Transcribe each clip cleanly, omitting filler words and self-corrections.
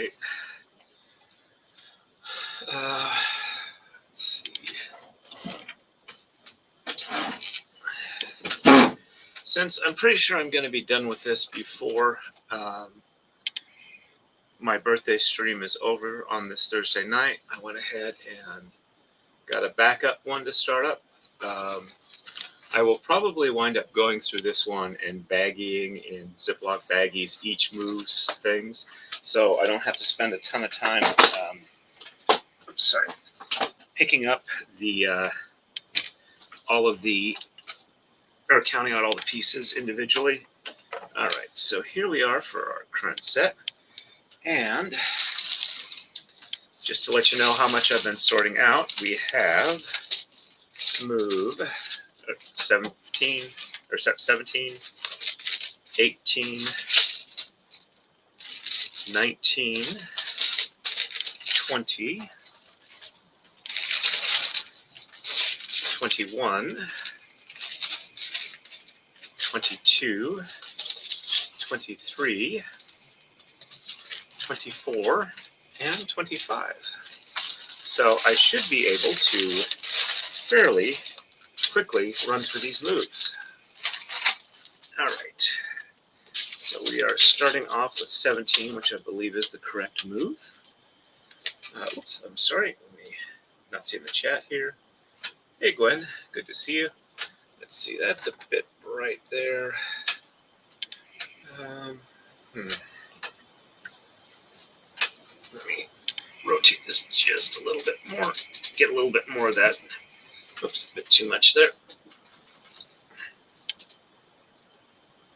right. Let's see. Since I'm pretty sure I'm going to be done with this before my birthday stream is over on this Thursday night, I went ahead and got a backup one to start up. I will probably wind up going through this one and bagging in Ziploc baggies each moves things, so I don't have to spend a ton of time picking up the all of the, or counting out all the pieces individually. All right, so here we are for our current set, and just to let you know how much I've been sorting out, we have move 17, 18, 19, 20, 21, 22, 23, 24, and 25. So I should be able to fairly quickly run through these moves. All right, so we are starting off with 17, which I believe is the correct move. Oops, I'm sorry, let me not see in the chat here. Hey Gwen, good to see you. Let's see, that's a bit bright there. Let me rotate this just a little bit more, get a little bit more of that. Oops, a bit too much there.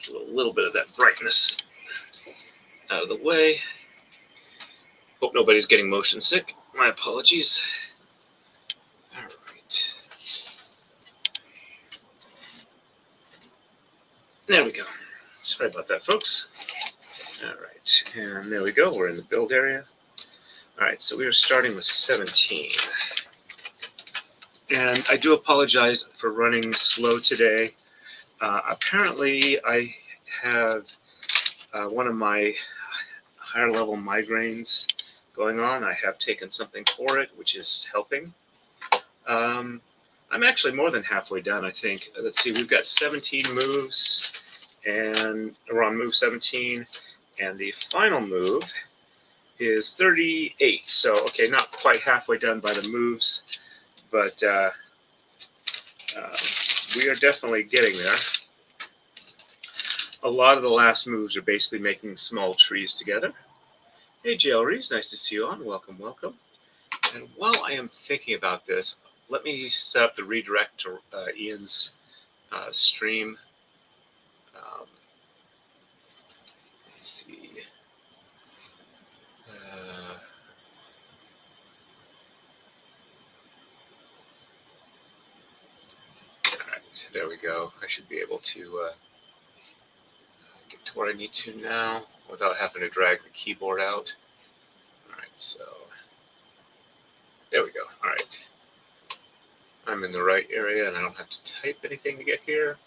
Get a little bit of that brightness out of the way. Hope nobody's getting motion sick. My apologies. All right. There we go. Sorry about that, folks. All right, and there we go. We're in the build area. All right, so we are starting with 17. And I do apologize for running slow today. Apparently, I have one of my higher level migraines going on. I have taken something for it, which is helping. I'm actually more than halfway done, I think. Let's see, we've got 17 moves, and we're on move 17, and the final move is 38. So, okay, not quite halfway done by the moves, but we are definitely getting there. A lot of the last moves are basically making small trees together. Hey, JLRees, nice to see you on. Welcome, welcome. And while I am thinking about this, let me set up the redirect to Ian's stream. Let's see. All right, there we go. I should be able to get to where I need to now without having to drag the keyboard out. All right, so there we go. All right. I'm in the right area and I don't have to type anything to get here.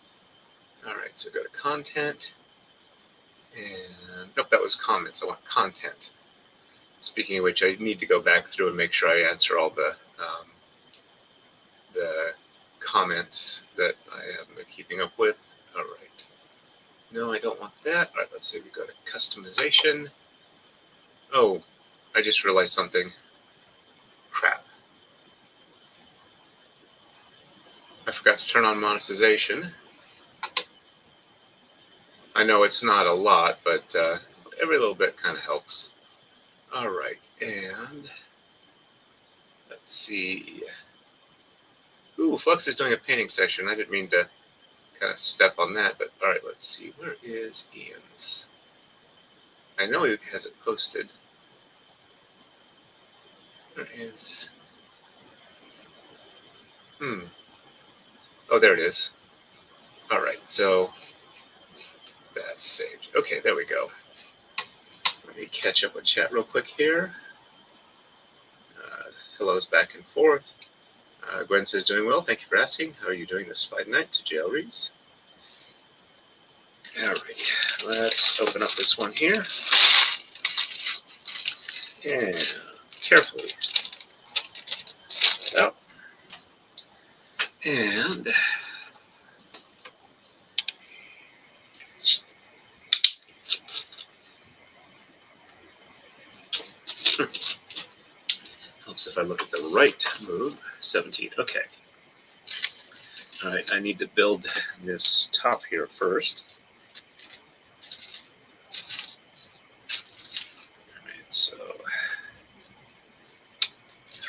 All right, so go to content. And nope, that was comments. I want content. Speaking of which, I need to go back through and make sure I answer all the comments that I haven't been keeping up with. All right. No, I don't want that. All right, let's see. We go to customization. Oh, I just realized something. Crap. I forgot to turn on monetization. I know it's not a lot, but every little bit kind of helps. All right, and let's see. Ooh, Flux is doing a painting session. I didn't mean to kind of step on that, but all right, let's see. Where is Ian's? I know he has it posted. Where is? Oh, there it is. All right, so that's saved. Okay, there we go. Let me catch up with chat real quick here. Hellos back and forth. Gwen says, doing well. Thank you for asking. How are you doing this Friday night to JLRees? All right, let's open up this one here. And carefully set that out. And helps if I look at the right move. 17. Okay. All right, I need to build this top here first. All right, so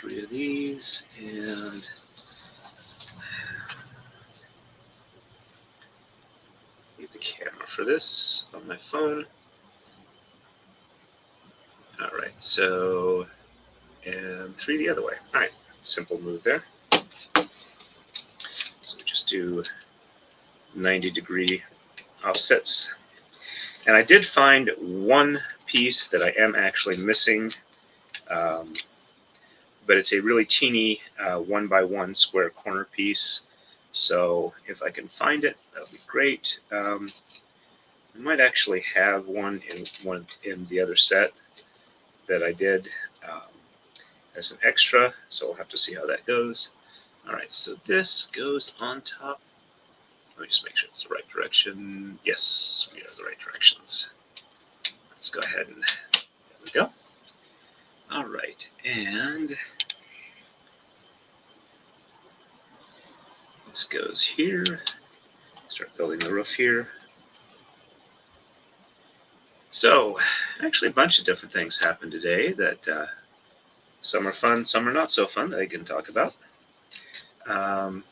3 of these, and need the camera for this on my phone. All right, so, and 3 the other way. All right, simple move there. So we just do 90-degree offsets. And I did find one piece that I am actually missing, but it's a really teeny 1x1 square corner piece. So if I can find it, that would be great. I might actually have one in the other set that I did as an extra, so we'll have to see how that goes. All right, so this goes on top. Let me just make sure it's the right direction. Yes, we are the right directions. Let's go ahead and there we go. All right, and this goes here. Start building the roof here. So, actually a bunch of different things happened today that some are fun, some are not so fun that I can talk about. To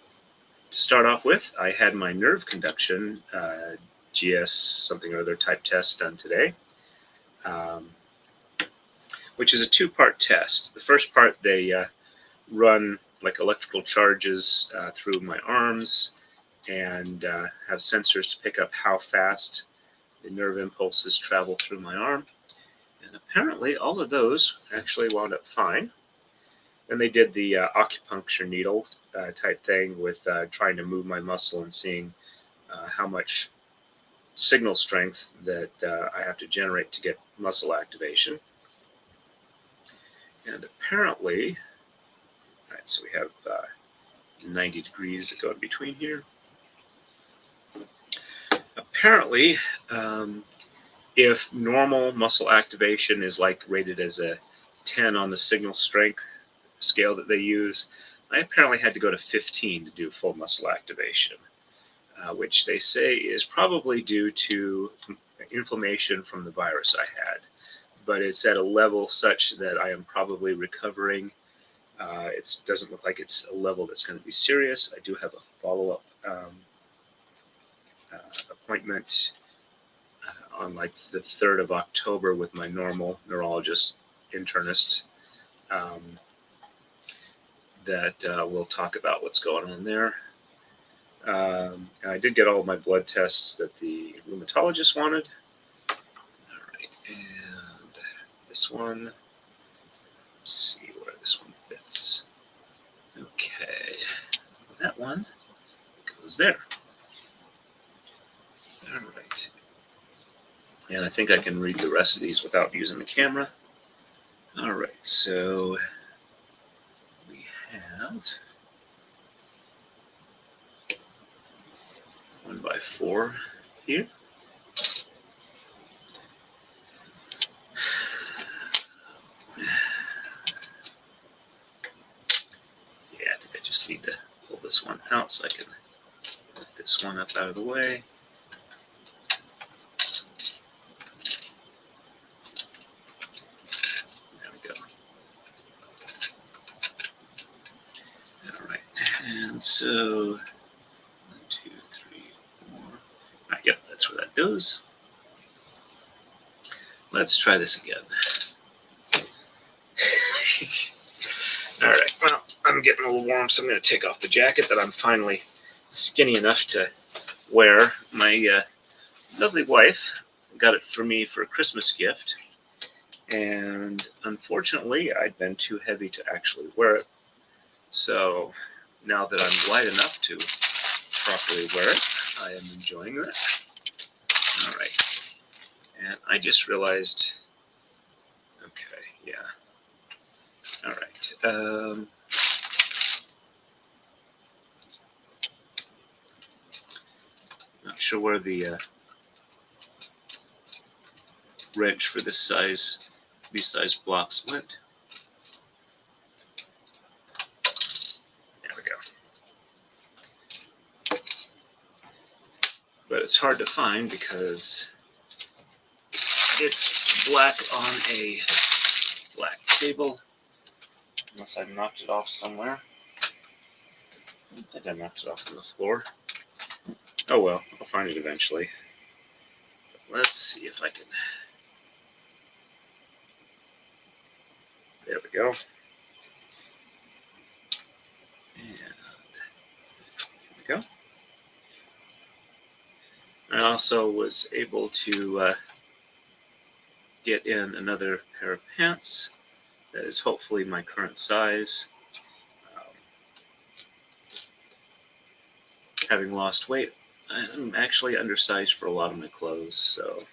start off with, I had my nerve conduction GS something or other type test done today, which is a 2-part test. The first part, they run like electrical charges through my arms and have sensors to pick up how fast the nerve impulses travel through my arm. And apparently all of those actually wound up fine. Then they did the acupuncture needle type thing with trying to move my muscle and seeing how much signal strength that I have to generate to get muscle activation. And apparently, all right, so we have 90 degrees that go in between here. Apparently, if normal muscle activation is like rated as a 10 on the signal strength scale that they use, I apparently had to go to 15 to do full muscle activation, which they say is probably due to inflammation from the virus I had. But it's at a level such that I am probably recovering. It doesn't look like it's a level that's going to be serious. I do have a follow-up appointment on like the 3rd of October with my normal neurologist internist that we'll talk about what's going on there. And I did get all of my blood tests that the rheumatologist wanted. All right, and this one, let's see where this one fits. Okay, that one goes there. All right. And I think I can read the rest of these without using the camera. All right, so we have 1x4 here. Yeah, I think I just need to pull this one out so I can lift this one up out of the way. There we go. All right, and so 1, 2, 3, 4. All right, yep, that's where that goes. Let's try this again. All right, well, I'm getting a little warm, so I'm going to take off the jacket that I'm finally skinny enough to wear. My lovely wife got it for me for a Christmas gift, and unfortunately, I'd been too heavy to actually wear it. So now that I'm light enough to properly wear it, I am enjoying that. All right, and I just realized, okay, Yeah. All right. Not sure where the wrench for this size, these size blocks went. There we go. But it's hard to find because it's black on a black table. Unless I knocked it off somewhere. I think I knocked it off on the floor. Oh well, I'll find it eventually. Let's see if I can. There we go. And there we go. I also was able to get in another pair of pants that is hopefully my current size. Having lost weight, I'm actually undersized for a lot of my clothes, so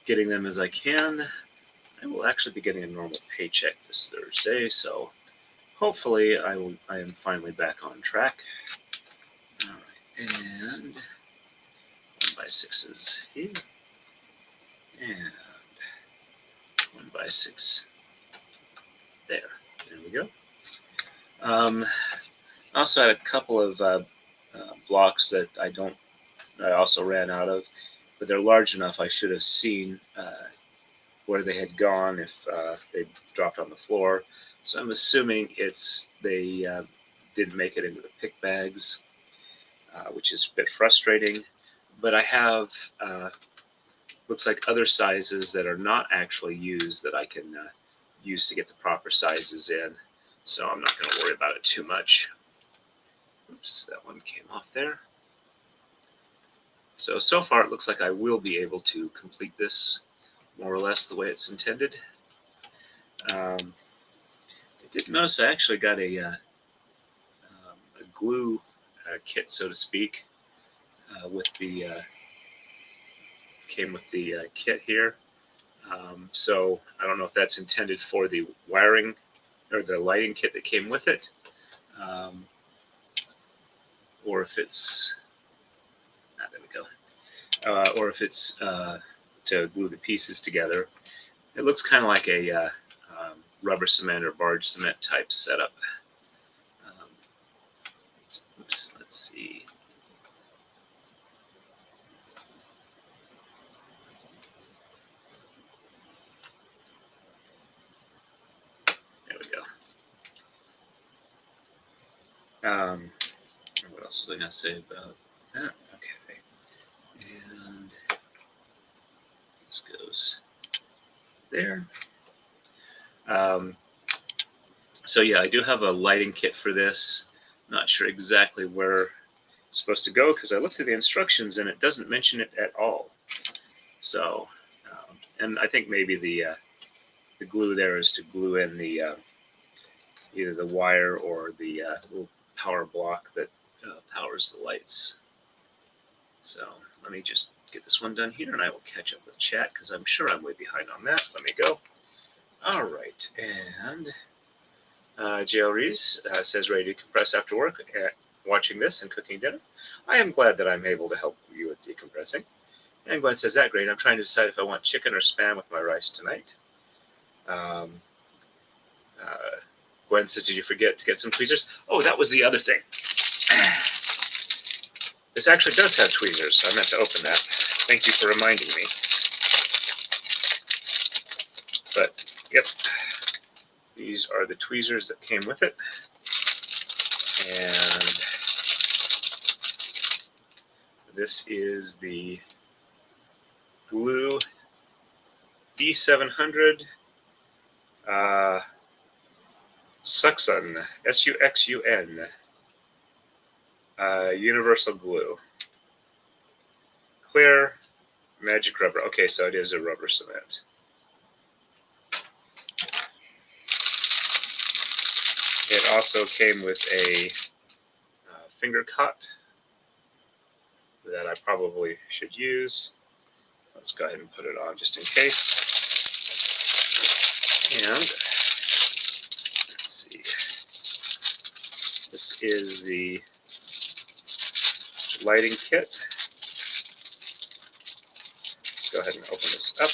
getting them as I can. I will actually be getting a normal paycheck this Thursday, so hopefully I am finally back on track. All right, and 1x6s here, and 1x6 there. There we go. I also had a couple of blocks that I also ran out of, but they're large enough I should have seen where they had gone if they dropped on the floor. So I'm assuming they didn't make it into the pick bags, which is a bit frustrating. But I have looks like other sizes that are not actually used that I can use to get the proper sizes in. So I'm not going to worry about it too much. Oops, that one came off there. So far it looks like I will be able to complete this more or less the way it's intended. I did notice I actually got a glue kit, so to speak, came with the kit here. So I don't know if that's intended for the wiring or the lighting kit that came with it, or if it's there we go, or if it's to glue the pieces together. It looks kind of like a rubber cement or barge cement type setup. Oops, let's see. There we go. What else was I going to say about that? Okay. And this goes there. So yeah, I do have a lighting kit for this. Not sure exactly where it's supposed to go because I looked at the instructions and it doesn't mention it at all. So, and I think maybe the glue there is to glue in the either the wire or the little power block that powers the lights. So let me just get this one done here and I will catch up with chat because I'm sure I'm way behind on that. Let me go. All right, and JL Rees says ready to compress after work, watching this and cooking dinner. I am glad that I'm able to help you with decompressing. And Gwen says, that great. I'm trying to decide if I want chicken or spam with my rice tonight. Gwen says, did you forget to get some tweezers? Oh, that was the other thing. This actually does have tweezers. I meant to open that. Thank you for reminding me. But, yep. These are the tweezers that came with it. And this is the Glue D700 Suxun, Suxun, universal glue. Clear magic rubber. Okay, so it is a rubber cement. It also came with a finger cut that I probably should use. Let's go ahead and put it on just in case. And let's see, this is the lighting kit. Let's go ahead and open this up.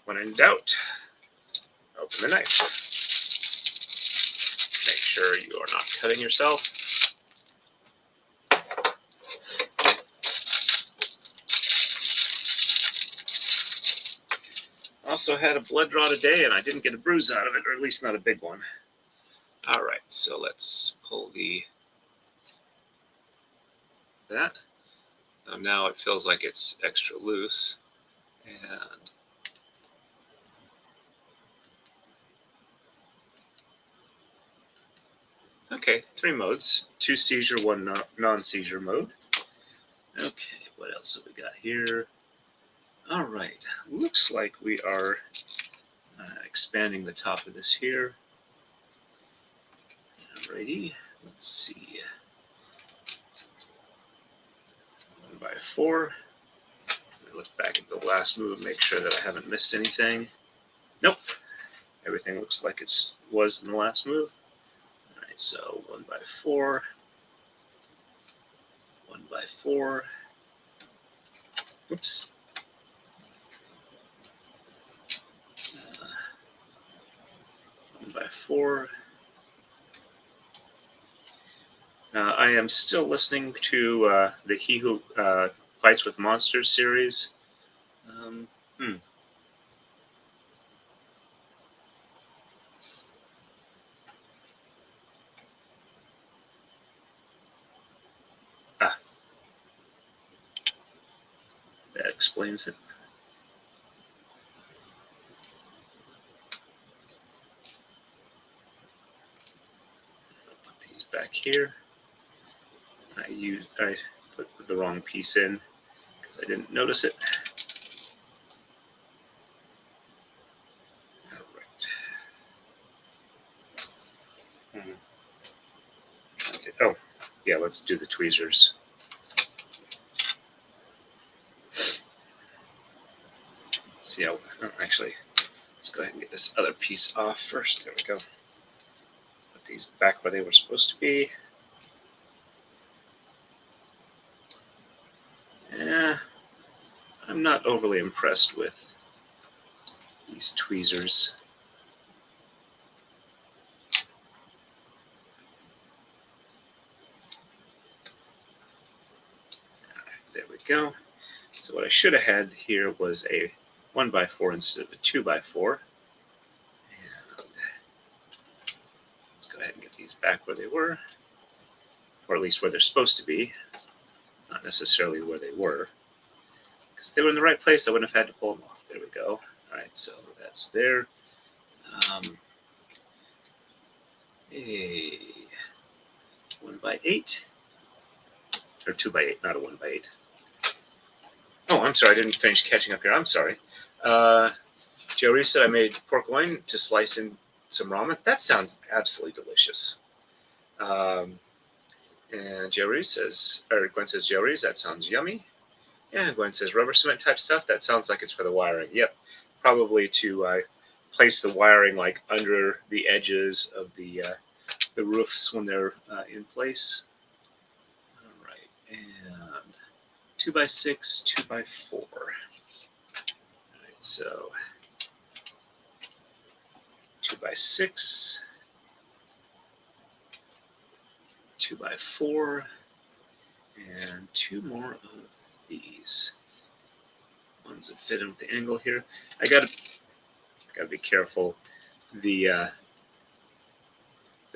When in doubt, open the knife. Make sure you are not cutting yourself. Also had a blood draw today, and I didn't get a bruise out of it, or at least not a big one. All right, so let's pull that. Now it feels like it's extra loose, and okay, 3 modes: 2 seizure, 1 non-seizure mode. Okay, what else have we got here? All right, looks like we are expanding the top of this here. Alrighty, let's see. 1x4. Look back at the last move, make sure that I haven't missed anything. Nope, everything looks like it was in the last move. All right, so 1x4, 1x4. Oops. 1x4. I am still listening to the He Who Fights with Monsters series. That explains it. I'll put these back here. I put the wrong piece in because I didn't notice it. All right. Okay. Oh, yeah. Let's do the tweezers. See how? Oh, actually, let's go ahead and get this other piece off first. There we go. Put these back where they were supposed to be. Yeah, I'm not overly impressed with these tweezers. There we go. So what I should have had here was a 1x4 instead of a 2x4. And let's go ahead and get these back where they were, or at least where they're supposed to be, not necessarily where they were. Because if they were in the right place, I wouldn't have had to pull them off. There we go. All right, so that's there. A 1x8, or 2x8, not a 1x8. Oh, I'm sorry, I didn't finish catching up here. I'm sorry. Joey said I made pork loin to slice in some ramen. That sounds absolutely delicious. And Gwen says, Joey, that sounds yummy. Yeah, Gwen says rubber cement type stuff. That sounds like it's for the wiring. Yep, probably to place the wiring like under the edges of the roofs when they're in place. All right, and 2x6, 2x4. All right, so 2x6, 2x4, and 2 more of these ones that fit in with the angle here. I gotta be careful. The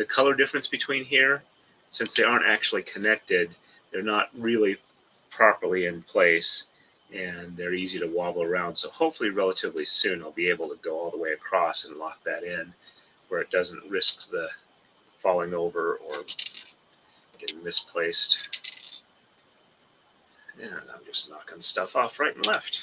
color difference between here, since they aren't actually connected, they're not really properly in place, and they're easy to wobble around. So hopefully relatively soon I'll be able to go all the way across and lock that in where it doesn't risk the falling over or getting misplaced. And I'm just knocking stuff off right and left.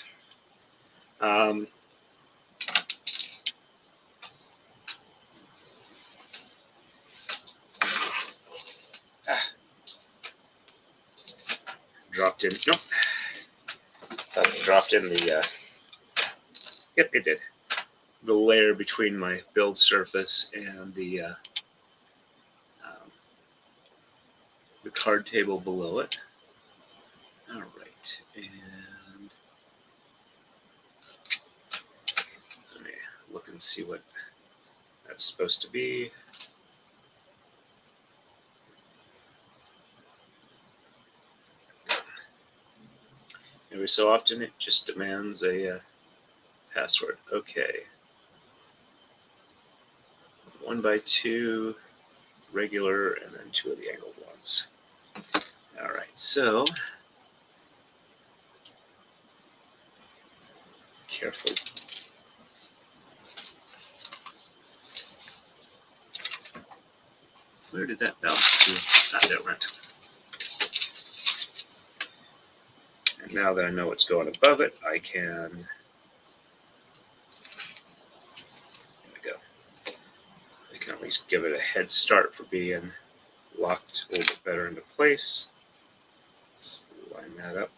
Dropped in. Nope. thought it dropped in the, yep, it did. The layer between my build surface and the card table below it. All right, and let me look and see what that's supposed to be. Every so often, it just demands a password. Okay. 1x2, regular, and then 2 of the angled ones. All right, so careful. Where did that bounce to? Ah, there it went. And now that I know what's going above it, I can, there we go. I can at least give it a head start for being locked a little bit better into place. Let's line that up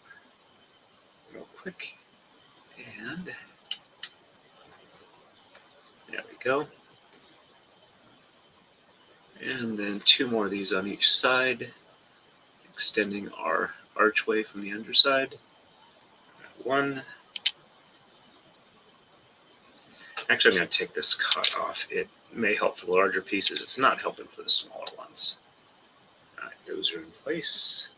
real quick. And there we go. And then 2 more of these on each side, extending our archway from the underside. 1. Actually, I'm going to take this cut off. It may help for the larger pieces. It's not helping for the smaller ones. All right, those are in place.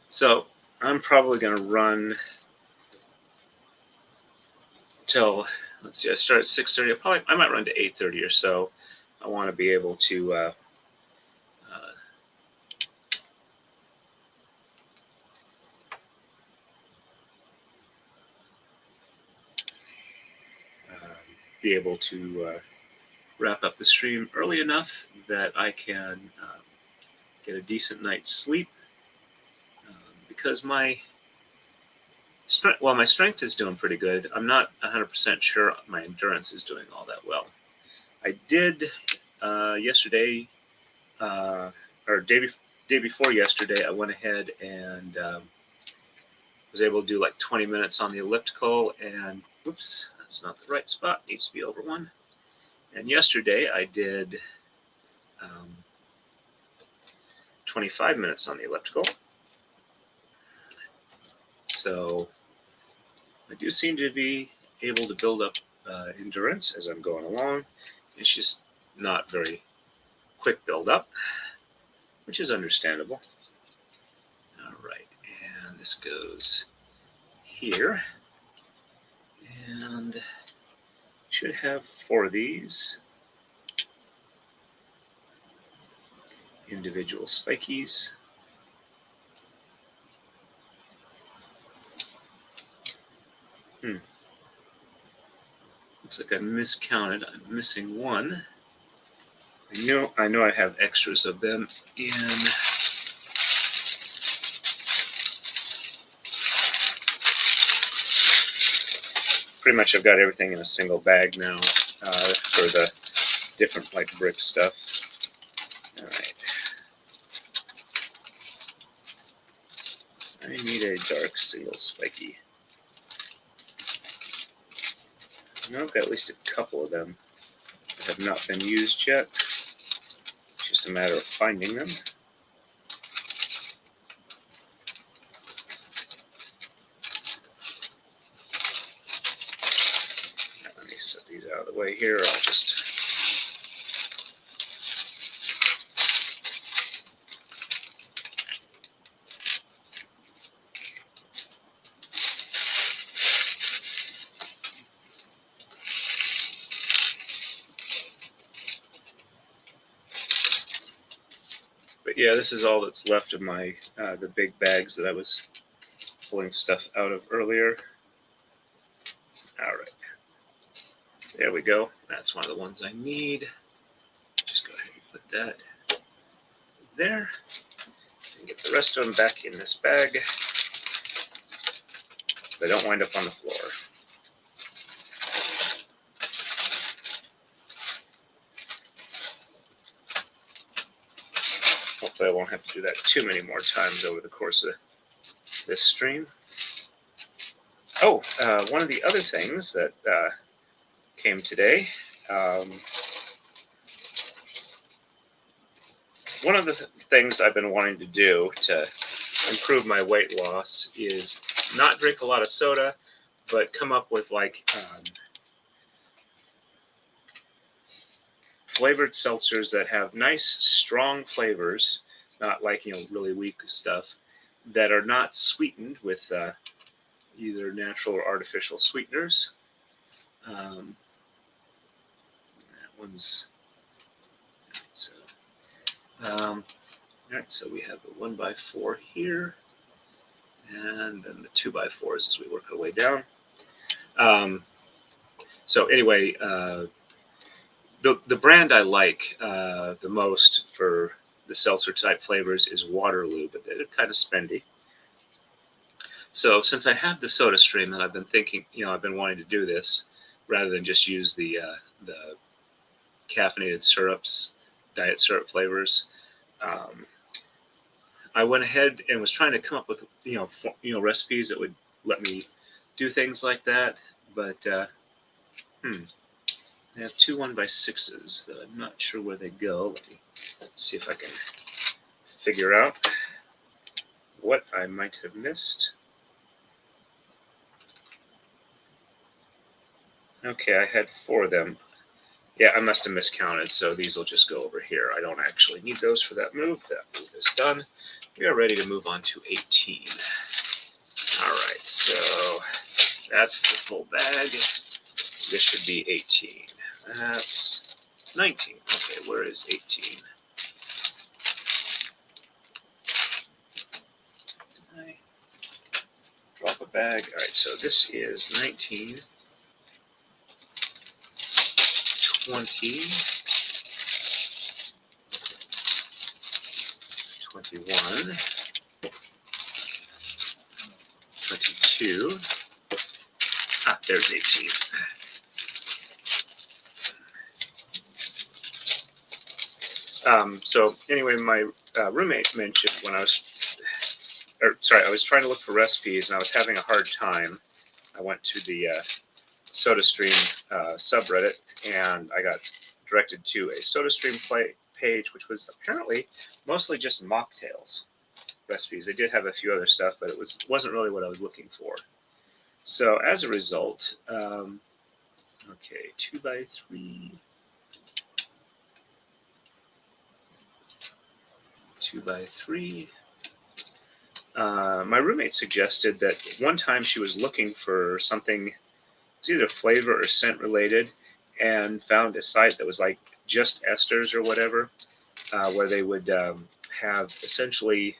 So I'm probably going to run till, let's see, I start at 6:30. I might run to 8:30 or so. I want to be able to wrap up the stream early enough that I can get a decent night's sleep, because my strength is doing pretty good. I'm not 100% sure my endurance is doing all that well. I did yesterday, or day before yesterday, I went ahead and was able to do like 20 minutes on the elliptical, and oops, that's not the right spot. Needs to be over 1. And yesterday I did 25 minutes on the elliptical. So I do seem to be able to build up endurance as I'm going along. It's just not very quick build up, which is understandable. All right, and this goes here, and should have 4 of these individual spikies. Looks like I miscounted. I'm missing 1. I know I have extras of them in pretty much. I've got everything in a single bag now for the different like brick stuff. All right. I need a dark single spiky. Now I've got at least a couple of them that have not been used yet. It's just a matter of finding them. Now, let me set these out of the way here. I'll just But yeah, this is all that's left of my the big bags that I was pulling stuff out of earlier. All right, there we go. That's one of the ones I need. Just go ahead and put that there, and get the rest of them back in this bag so they don't wind up on the floor. Hopefully I won't have to do that too many more times over the course of this stream. Oh, one of the other things that came today, one of the things I've been wanting to do to improve my weight loss is not drink a lot of soda, but come up with like flavored seltzers that have nice, strong flavors, not like, really weak stuff, that are not sweetened with either natural or artificial sweeteners. That one's so. All right, so we have the 1x4 here, and then the 2x4s as we work our way down. So anyway, the brand I like the most for the seltzer type flavors is Waterloo, but they're kind of spendy. So since I have the Soda Stream, and I've been thinking, I've been wanting to do this rather than just use the caffeinated syrups, diet syrup flavors. I went ahead and was trying to come up with recipes that would let me do things like that, but I have two 1x6s that I'm not sure where they go. Let me see if I can figure out what I might have missed. Okay, I had 4 of them. Yeah, I must have miscounted, so these will just go over here. I don't actually need those for that move. That move is done. We are ready to move on to 18. All right, so that's the full bag. This should be 18. That's 19. Okay, where is 18? Did I drop a bag? All right, so this is 19, 20, 21, 22. Ah, there's 18. So anyway, my roommate mentioned when I was trying to look for recipes and I was having a hard time. I went to the SodaStream subreddit and I got directed to a SodaStream page, which was apparently mostly just mocktails recipes. They did have a few other stuff, but it wasn't really what I was looking for. So as a result, okay, 2x3. 2x3. My roommate suggested that one time she was looking for something, it was either flavor or scent related, and found a site that was like just esters or whatever, where they would have essentially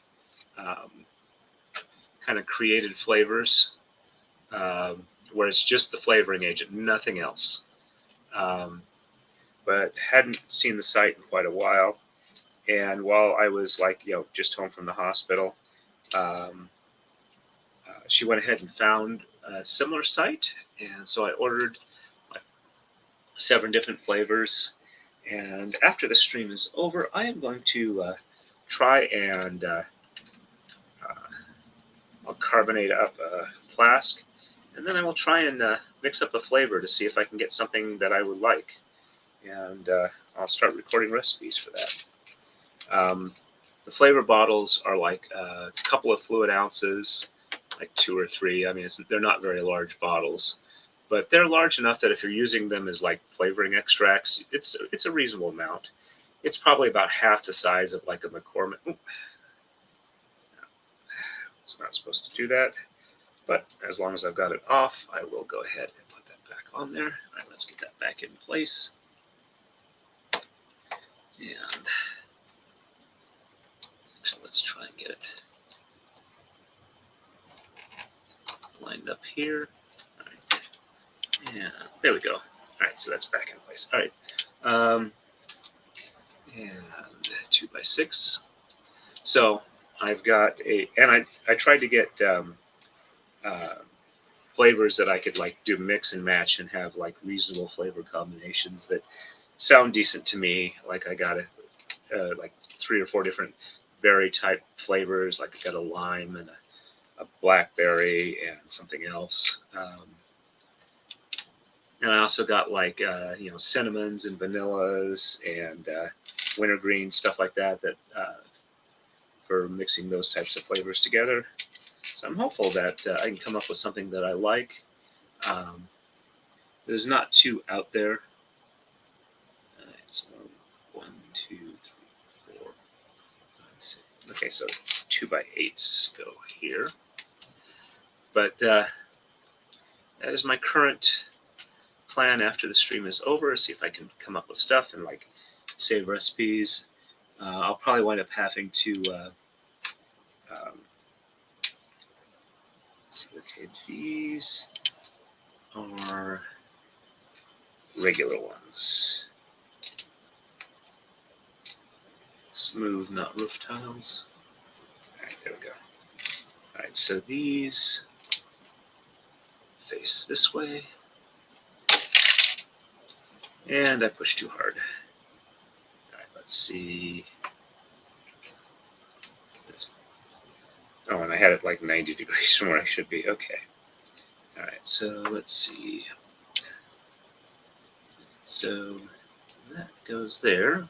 kind of created flavors, where it's just the flavoring agent, nothing else. But hadn't seen the site in quite a while. And while I was just home from the hospital, she went ahead and found a similar site. And so I ordered like 7 different flavors. And after the stream is over, I am going to try and I'll carbonate up a flask. And then I will try and mix up a flavor to see if I can get something that I would like. And I'll start recording recipes for that. The flavor bottles are like a couple of fluid ounces, like 2 or 3. I mean, they're not very large bottles, but they're large enough that if you're using them as like flavoring extracts, it's a reasonable amount. It's probably about half the size of like a McCormick. Ooh. It's not supposed to do that, but as long as I've got it off, I will go ahead and put that back on there. All right, let's get that back in place. And so let's try and get it lined up here. All right. And there we go. All right, so that's back in place. All right. And 2x6. So I've got and I tried to get flavors that I could like do mix and match and have like reasonable flavor combinations that sound decent to me. Like I got like 3 or 4 different berry type flavors. Like I got a lime and a blackberry and something else. And I also got like cinnamons and vanillas and wintergreen, stuff like that for mixing those types of flavors together. So I'm hopeful that I can come up with something that I like. That is not too out there. All right, so 1, 2, 3, 4, 5, 6. Okay, so 2x8s go here. But that is my current plan after the stream is over. See if I can come up with stuff and like save recipes. I'll probably wind up having to let's see, okay, these are regular ones. Smooth, not roof tiles. All right, there we go. All right, so these face this way. And I pushed too hard. All right, let's see. Oh, and I had it like 90 degrees from where I should be. Okay. All right, so let's see. So that goes there. And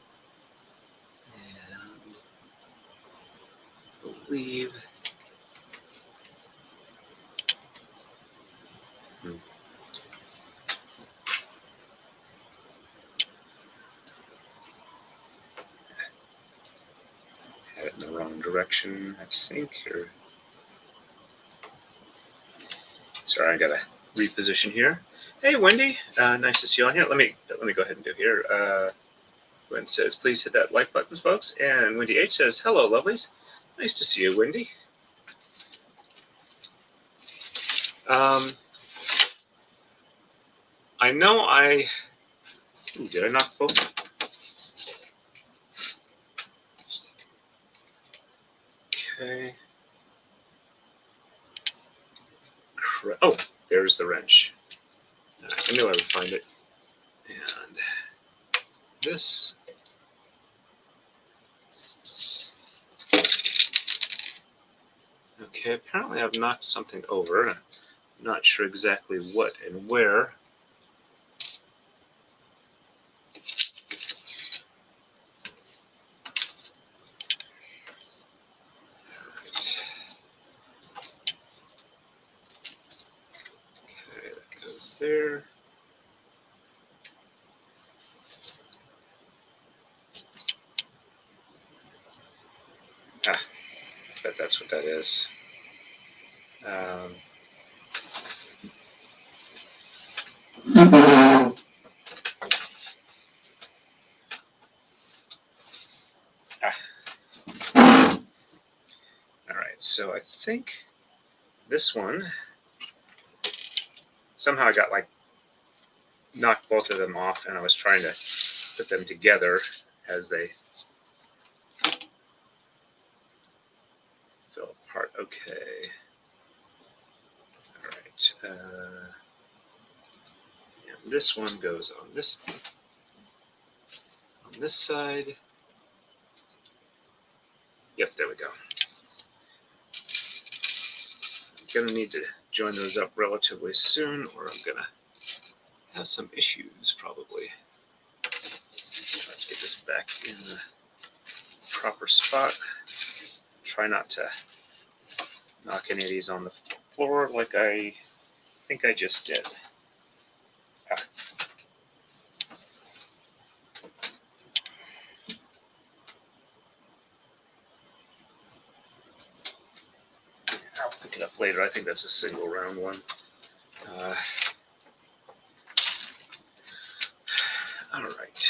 I believe. Had it in the wrong direction, I think. Or sorry, I gotta reposition here. Hey, Wendy, nice to see you on here. Let me go ahead and do here. Gwen says, please hit that like button, folks. And Wendy H says, hello, lovelies. Nice to see you, Wendy. I know I... Ooh, did I knock both? Okay. Oh, there's the wrench. I knew I would find it. And this. Okay, apparently I've knocked something over. I'm not sure exactly what and where. Okay, that goes there. Ah, I bet that's what that is. All right, so I think this one, somehow I got like knocked both of them off, and I was trying to put them together as they fell apart. Okay. All right. And this one goes on this side. Yep, there we go. I'm gonna need to join those up relatively soon, or I'm gonna have some issues probably. Let's get this back in the proper spot. Try not to knock any of these on the floor like I think I just did. Ah. I'll pick it up later. I think that's a single round one. All right,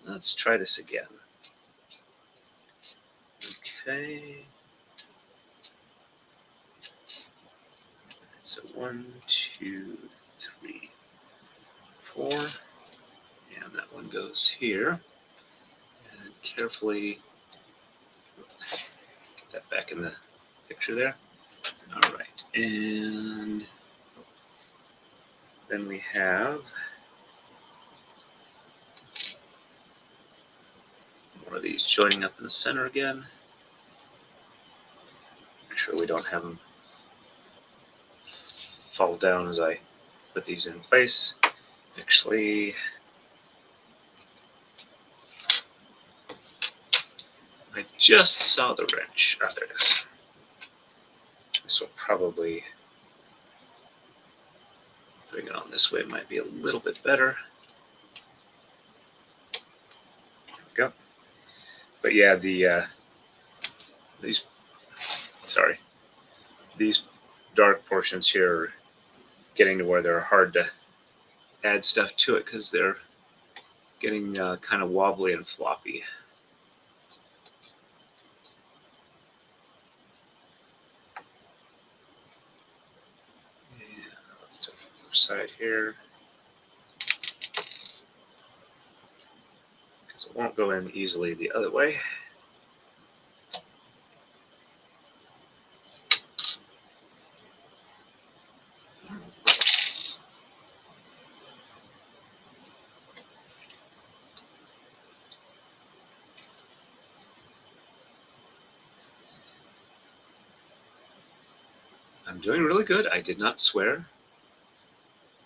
let's try this again. Okay. So 1, 2, 3, 4, and that one goes here. And carefully get that back in the picture there. All right, and then we have one of these joining up in the center again. Make sure we don't have them fall down as I put these in place. Actually, I just saw the wrench. Ah, there it is. This will probably, putting it on this way might be a little bit better. There we go. But yeah, these dark portions here are getting to where they're hard to add stuff to it because they're getting kind of wobbly and floppy. Yeah, let's do the other side here. Because it won't go in easily the other way. I'm doing really good. I did not swear.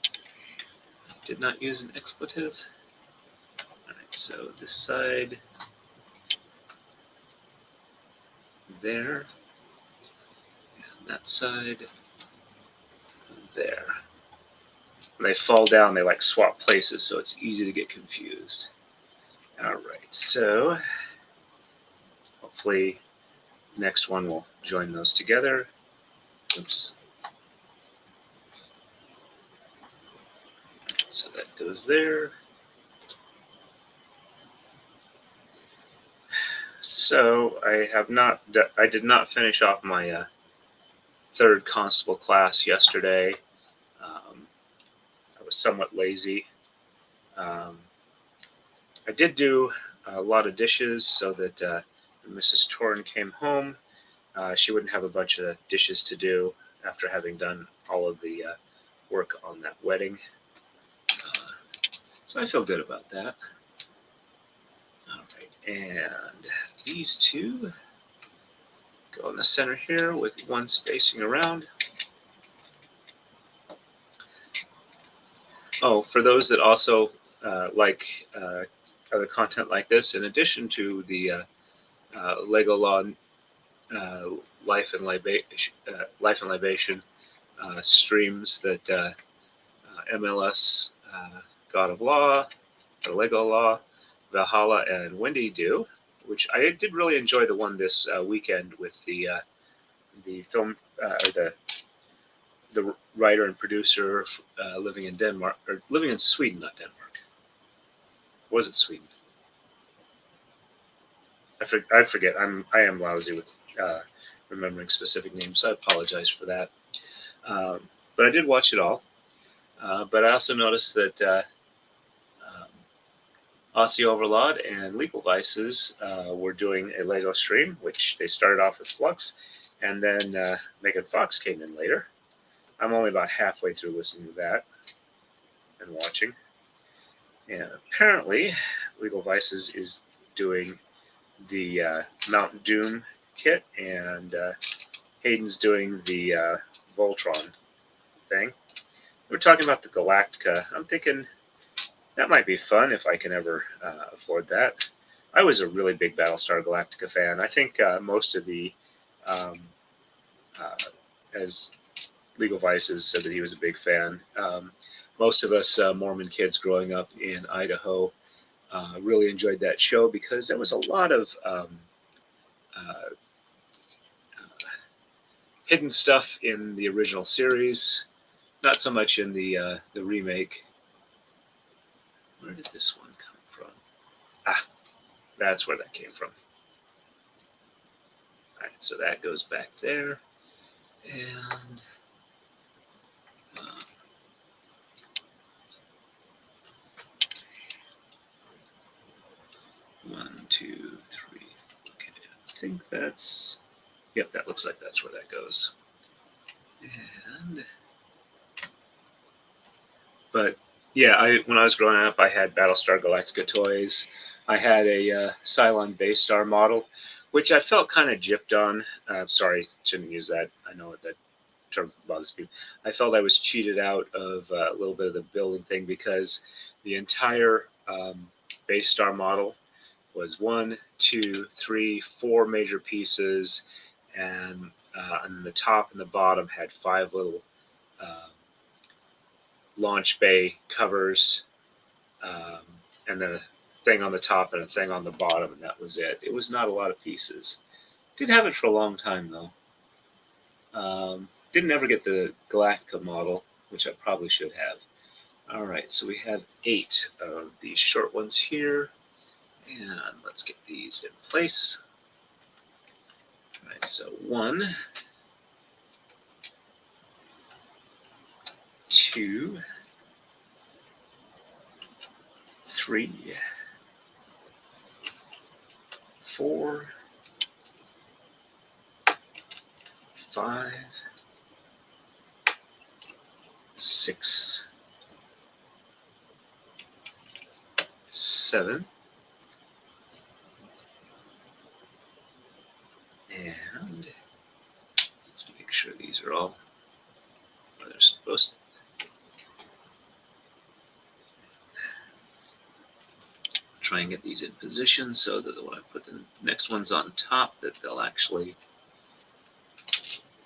I did not use an expletive. Alright, so this side there, and that side there. When they fall down, they like swap places, so it's easy to get confused. Alright, so hopefully next one will join those together. Oops. So that goes there. So I did not finish off my third constable class yesterday. I was somewhat lazy. I did do a lot of dishes so that when Mrs. Torn came home, she wouldn't have a bunch of dishes to do after having done all of the work on that wedding. So I feel good about that. All right, and these two go in the center here with one spacing around. Oh, for those that also like other content like this, in addition to the Lego Law Life and Libation streams that MLS, God of Law, or Lego Law, Valhalla, and Wendy do, which I did really enjoy the one this weekend with the film or the writer and producer living in Denmark, or living in Sweden, not Denmark. Was it Sweden? I forget. I am lousy with remembering specific names, so I apologize for that. But I did watch it all. But I also noticed that Aussie Overlord and Legal Vices were doing a Lego stream, which they started off with Flux, and then Megan Fox came in later. I'm only about halfway through listening to that and watching. And apparently, Legal Vices is doing the Mount Doom kit, and Hayden's doing the Voltron thing. We're talking about the Galactica. I'm thinking that might be fun if I can ever afford that. I was a really big Battlestar Galactica fan. I think most of the, as Legal Vices said that he was a big fan, most of us Mormon kids growing up in Idaho really enjoyed that show because there was a lot of hidden stuff in the original series, not so much in the remake. Where did this one come from? Ah, that's where that came from. All right, so that goes back there, and one, two, three. Okay, I think that's. Yep, that looks like that's where that goes. But yeah, when I was growing up, I had Battlestar Galactica toys. I had a Cylon Baystar model, which I felt kind of gypped on. Sorry, shouldn't use that. I know that term bothers me. I felt I was cheated out of a little bit of the building thing because the entire base star model was 1, 2, 3, 4 major pieces, and the top and the bottom had 5 little launch bay covers, and then a thing on the top and a thing on the bottom, and that was it. It was not a lot of pieces. Did have it for a long time though. Didn't ever get the Galactica model, which I probably should have. All right, so we have 8 of these short ones here, and let's get these in place. All right, so 1, 2, 3, 4, 5, 6, 7, and let's make sure these are all where they're supposed to. Try and get these in position so that when I put the next ones on top, that they'll actually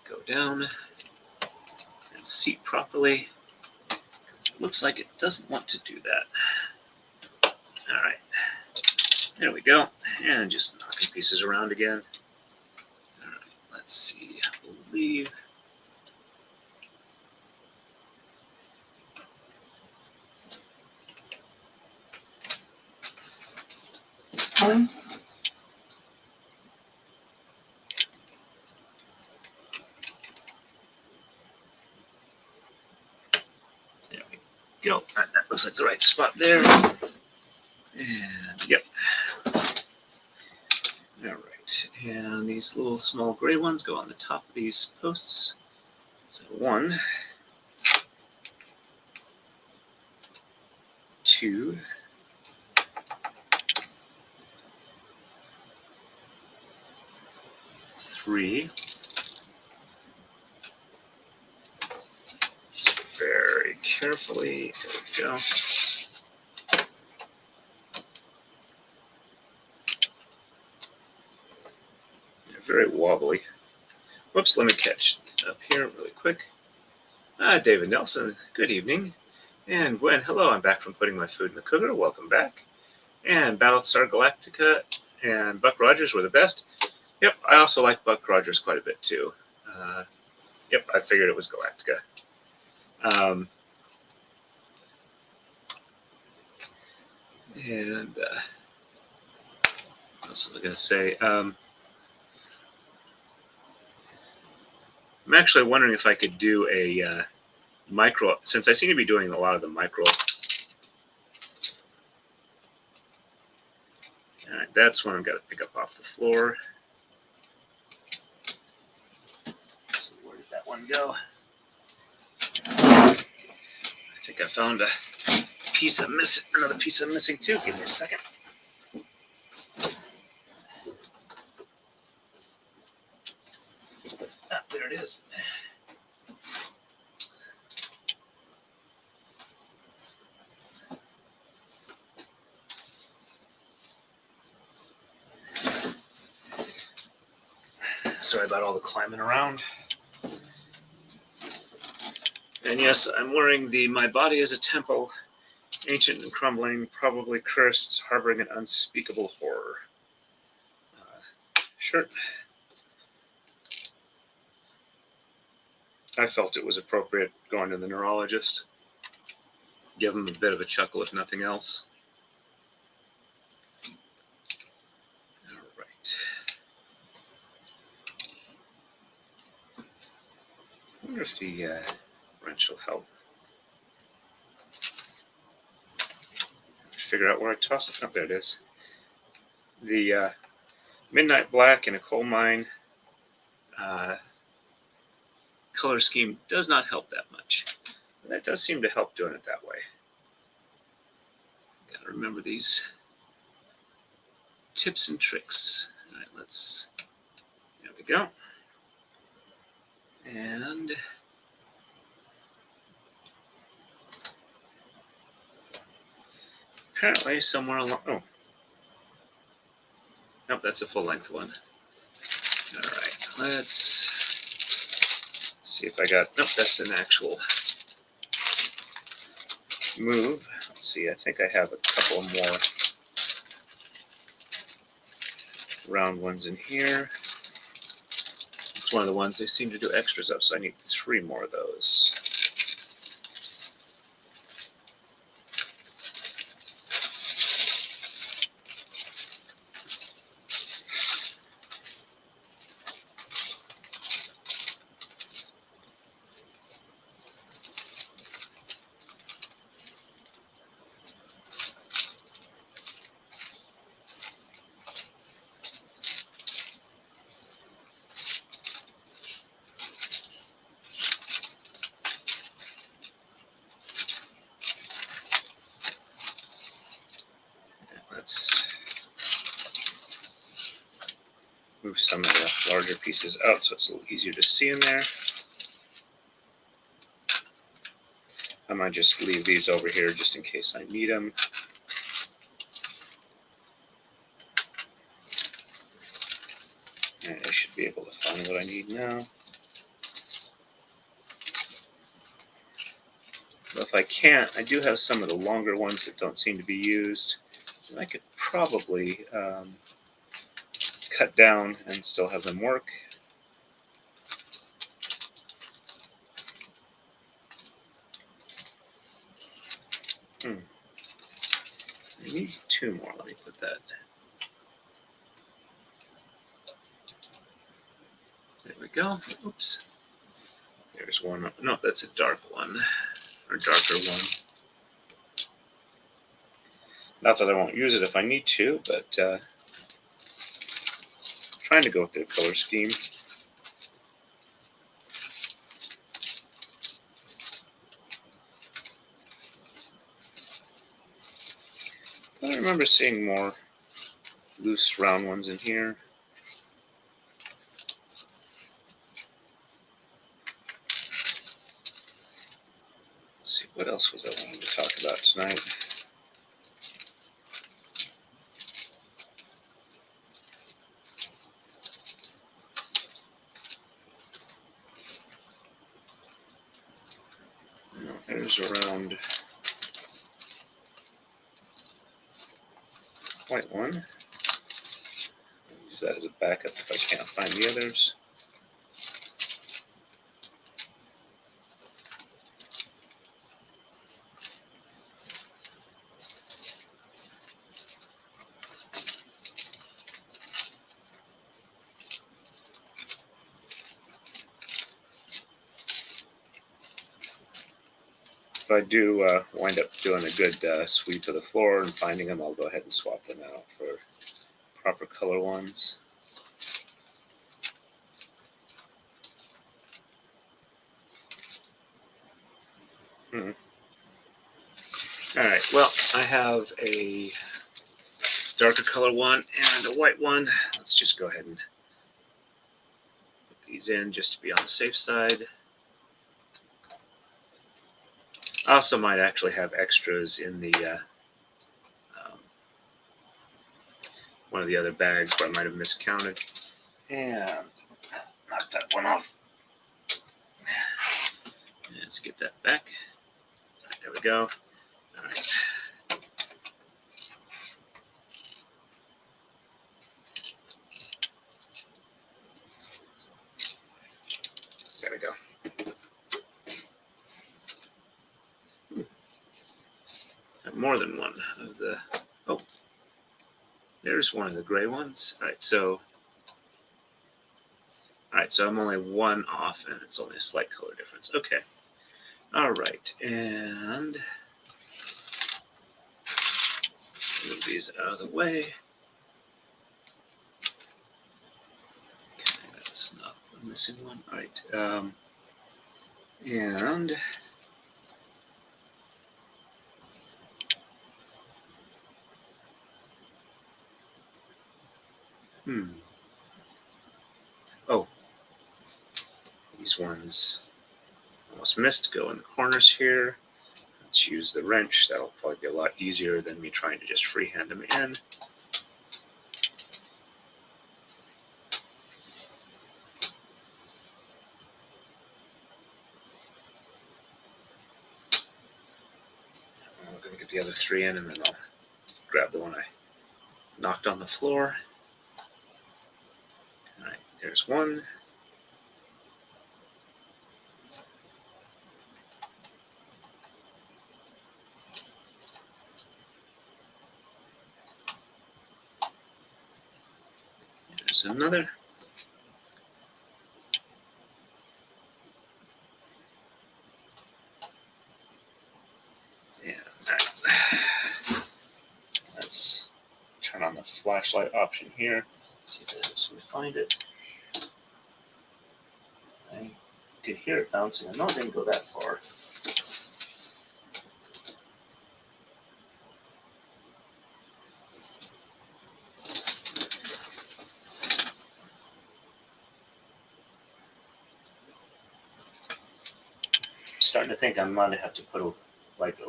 go down and seat properly. It looks like it doesn't want to do that. All right, there we go. And just knocking pieces around again. All right, let's see, I believe. There we go. That looks like the right spot there. And yep. All right. And these little small gray ones go on the top of these posts. So 1, 2, 3. Very carefully. There we go. They're very wobbly. Whoops, let me catch up here really quick. David Nelson, good evening. And Gwen, hello, I'm back from putting my food in the cooker. Welcome back. And Battlestar Galactica and Buck Rogers were the best. Yep, I also like Buck Rogers quite a bit too. Yep, I figured it was Galactica. And what else was I going to say? I'm actually wondering if I could do a micro, since I seem to be doing a lot of the micro. All right, that's one I've got to pick up off the floor. Let's see, where did that one go? I think I found a piece I'm missing, another piece I'm missing too. Give me a second. Ah, there it is. Sorry about all the climbing around. And yes, I'm wearing the My Body is a Temple, ancient and crumbling, probably cursed, harboring an unspeakable horror shirt. I felt it was appropriate going to the neurologist. Give him a bit of a chuckle, if nothing else. All right. I wonder if the wrench will help. Figure out where I tossed it. Oh, there it is. The Midnight Black in a Coal Mine color scheme does not help that much. But that does seem to help doing it that way. Gotta remember these tips and tricks. All right, there we go. And apparently somewhere along. Oh, nope, that's a full length one. All right, let's see if I got. Nope, that's an actual move. Let's see. I think I have a couple more round ones in here. It's one of the ones they seem to do extras of, so I need 3 more of those. Let's move some of the larger pieces out so it's a little easier to see in there. I might just leave these over here just in case I need them. And I should be able to find what I need now. But if I can't, I do have some of the longer ones that don't seem to be used. And I could probably cut down and still have them work. I need 2 more. Let me put that. There we go. Oops. There's one. No, that's a dark one, or darker one. Not that I won't use it if I need to, but trying to go with the color scheme. I remember seeing more loose round ones in here. Let's see, what else was I wanting to talk about tonight? There's around white one. I'll use that as a backup if I can't find the others. If I do wind up doing a good sweep of the floor and finding them, I'll go ahead and swap them out for proper color ones. All right, well, I have a darker color one and a white one. Let's just go ahead and put these in just to be on the safe side. I also might actually have extras in the one of the other bags where I might have miscounted. And knock that one off. Let's get that back. There we go. All right. There we go. More than one of the. Oh, there's one of the gray ones. All right, so I'm only 1 off, and it's only a slight color difference. Okay. All right, and let's move these out of the way. Okay, that's not the missing one. All right, and oh, these ones almost missed. Go in the corners here. let's use the wrench. That'll probably be a lot easier than me trying to just freehand them in. I'm going to get the other 3 in, and then I'll grab the one I knocked on the floor. All right, there's one. There's another. And let's turn on the flashlight option here. See if it helps me find it. I could hear it bouncing. I know it didn't go that far. Starting to think I might have to put a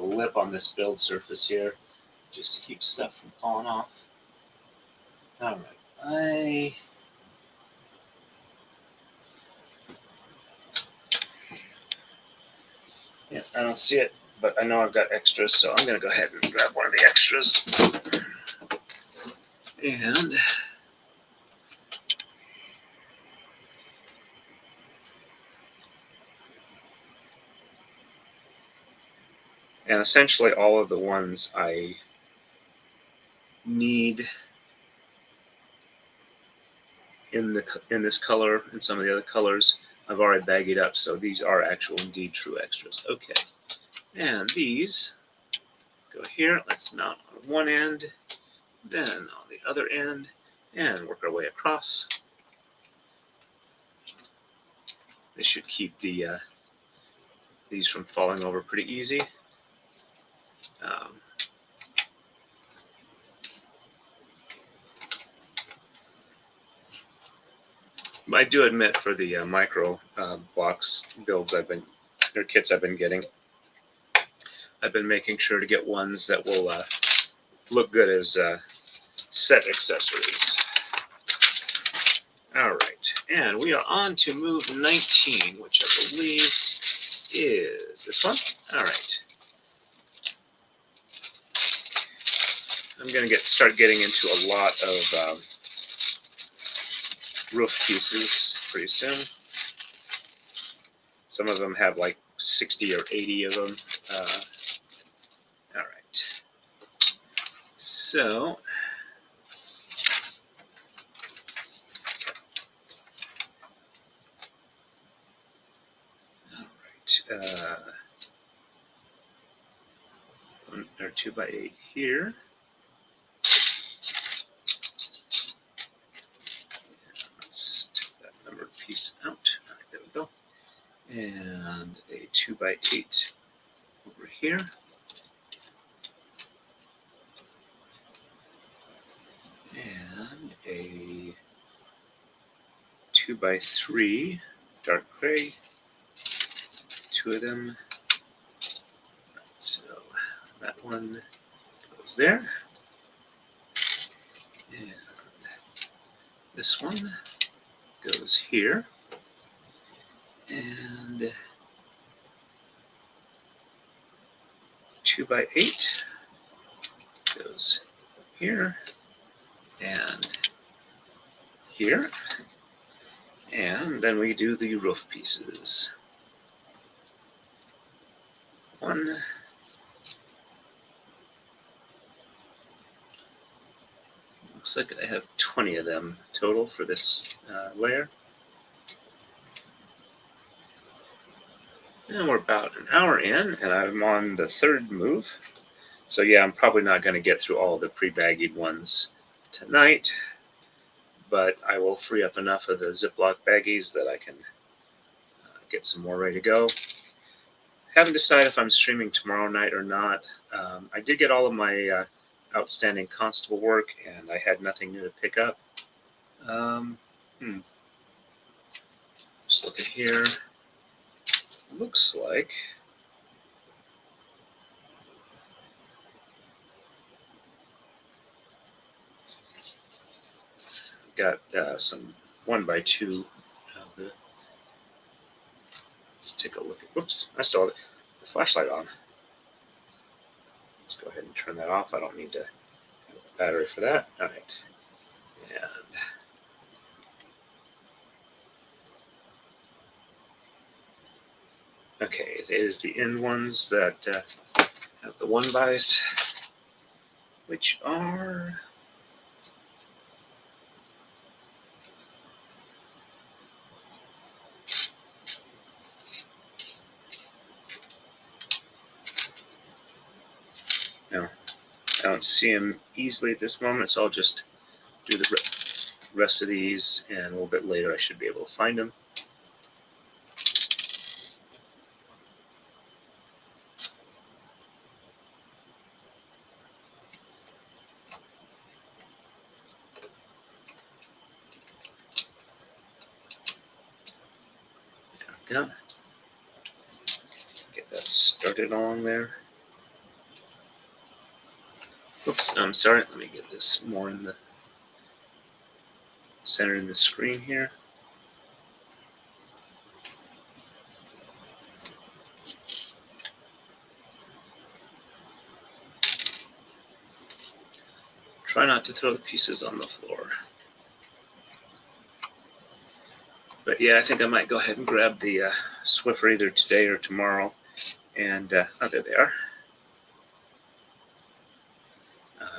lip on this build surface here, just to keep stuff from falling off. All right, I don't see it, but I know I've got extras, so I'm gonna go ahead and grab one of the extras. And essentially all of the ones I need in this color and some of the other colors I've already baggied up, so these are actual indeed true extras. Okay, and these go here. Let's mount on one end, then on the other end, and work our way across. This should keep these from falling over pretty easy. I do admit, for the micro box builds kits I've been getting, I've been making sure to get ones that will look good as set accessories. All right, and we are on to move 19, which I believe is this one. All right. I'm going to start getting into a lot of roof pieces pretty soon. Some of them have like 60 or 80 of them. All right. So or 2x8 here. Let's take that numbered piece out. All right, there we go. And a 2x8 over here. And a 2x3 dark gray. 2 of them. So that one goes there. And this one goes here. And 2x8 goes here and here. And then we do the roof pieces. One. Looks like I have 20 of them total for this layer. And we're about an hour in, and I'm on the 3rd move. So yeah, I'm probably not going to get through all the pre-baggied ones tonight, but I will free up enough of the Ziploc baggies that I can get some more ready to go. Haven't decided if I'm streaming tomorrow night or not. I did get all of my outstanding constable work, and I had nothing new to pick up. Just looking here. Looks like got some 1x2. Let's take a look at. Whoops! I still have the flashlight on. Let's go ahead and turn that off. I don't need to have a battery for that. All right. And okay, it is the end ones that have the 1x's, which are no, I don't see them easily at this moment, so I'll just do the rest of these, and a little bit later I should be able to find them. There we go. Get that started along there. Oops, I'm sorry. Let me get this more in the center in the screen here. Try not to throw the pieces on the floor. But yeah, I think I might go ahead and grab the Swiffer either today or tomorrow. And oh, there they are.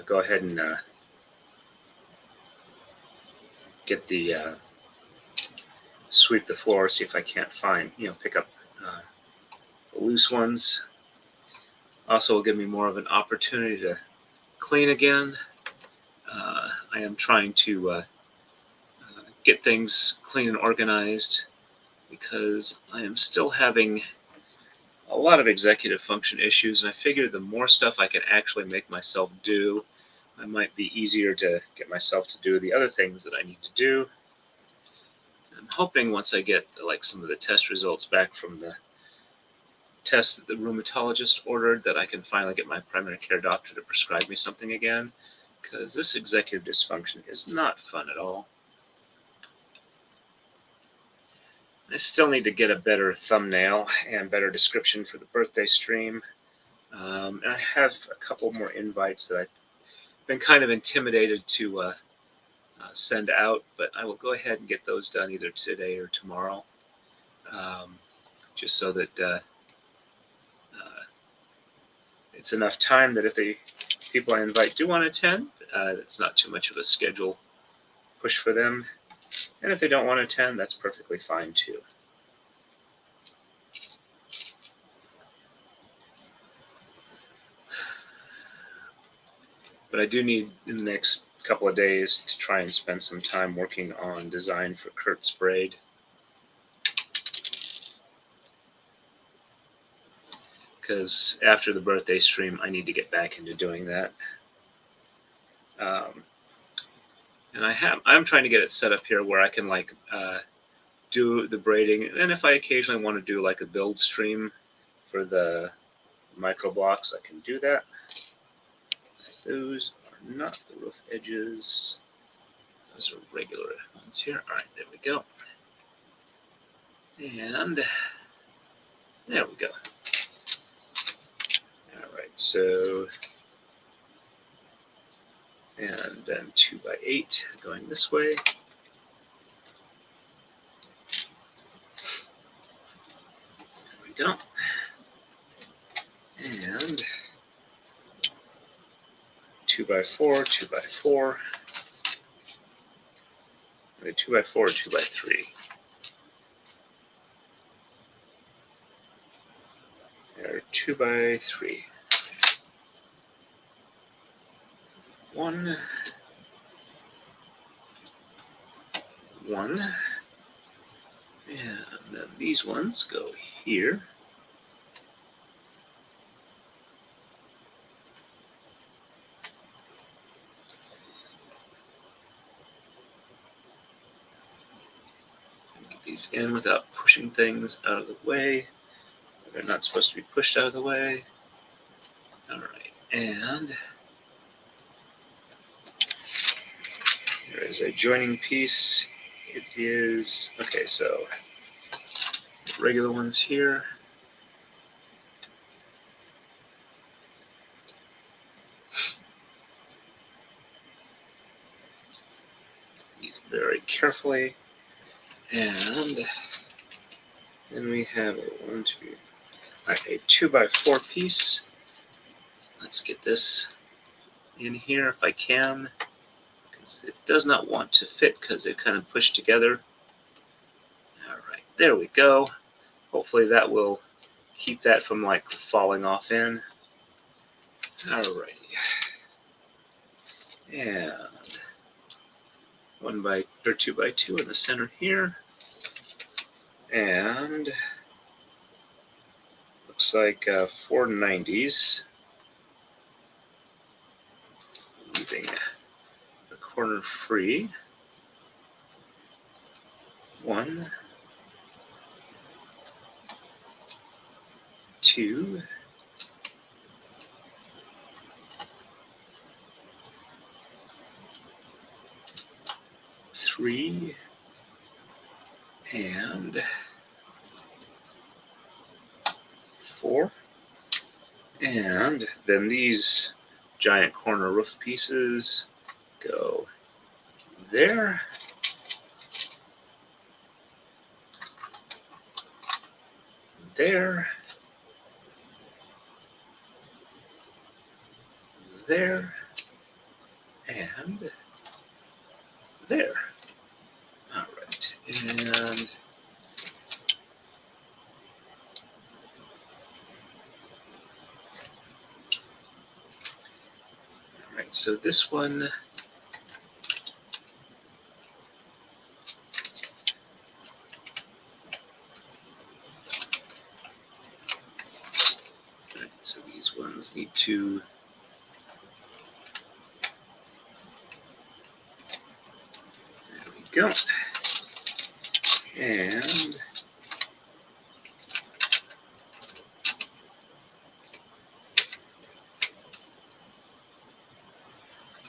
Go ahead and get the sweep the floor, see if I can't find, pick up the loose ones. Also will give me more of an opportunity to clean again. I am trying to get things clean and organized because I am still having a lot of executive function issues, and I figure the more stuff I can actually make myself do, it might be easier to get myself to do the other things that I need to do. I'm hoping once I get some of the test results back from the tests that the rheumatologist ordered that I can finally get my primary care doctor to prescribe me something again, because this executive dysfunction is not fun at all. I still need to get a better thumbnail and better description for the birthday stream. And I have a couple more invites that I've been kind of intimidated to send out, but I will go ahead and get those done either today or tomorrow, just so that it's enough time that if the people I invite do want to attend, it's not too much of a schedule push for them. And if they don't want to attend, that's perfectly fine too. But I do need in the next couple of days to try and spend some time working on design for Kurt Sprayed. Because after the birthday stream, I need to get back into doing that. And I'm trying to get it set up here where I can do the braiding, and if I occasionally want to do a build stream for the micro blocks, I can do that. Those are not the roof edges. Those are regular ones here. All right, there we go. And there we go. All right, so, and then 2x8 going this way. There we go. And 2x4, 2x4, and 2x4, 2x3. There, 2x3. 1, 1, and then these ones go here. Get these in without pushing things out of the way. They're not supposed to be pushed out of the way. All right, and here there's a joining piece. It is, okay, so regular ones here. These very carefully. And then we have a 2x4 piece. Let's get this in here if I can, because it does not want to fit because they're kind of pushed together. All right, there we go. Hopefully that will keep that from like falling off in. All right. And 2x2 in the center here. And looks like 490s. Leaving the corner free. 1, 2, 3, and 4. And then these giant corner roof pieces go there. There. There. And there. All right. And so this one, so these ones need to, there we go. And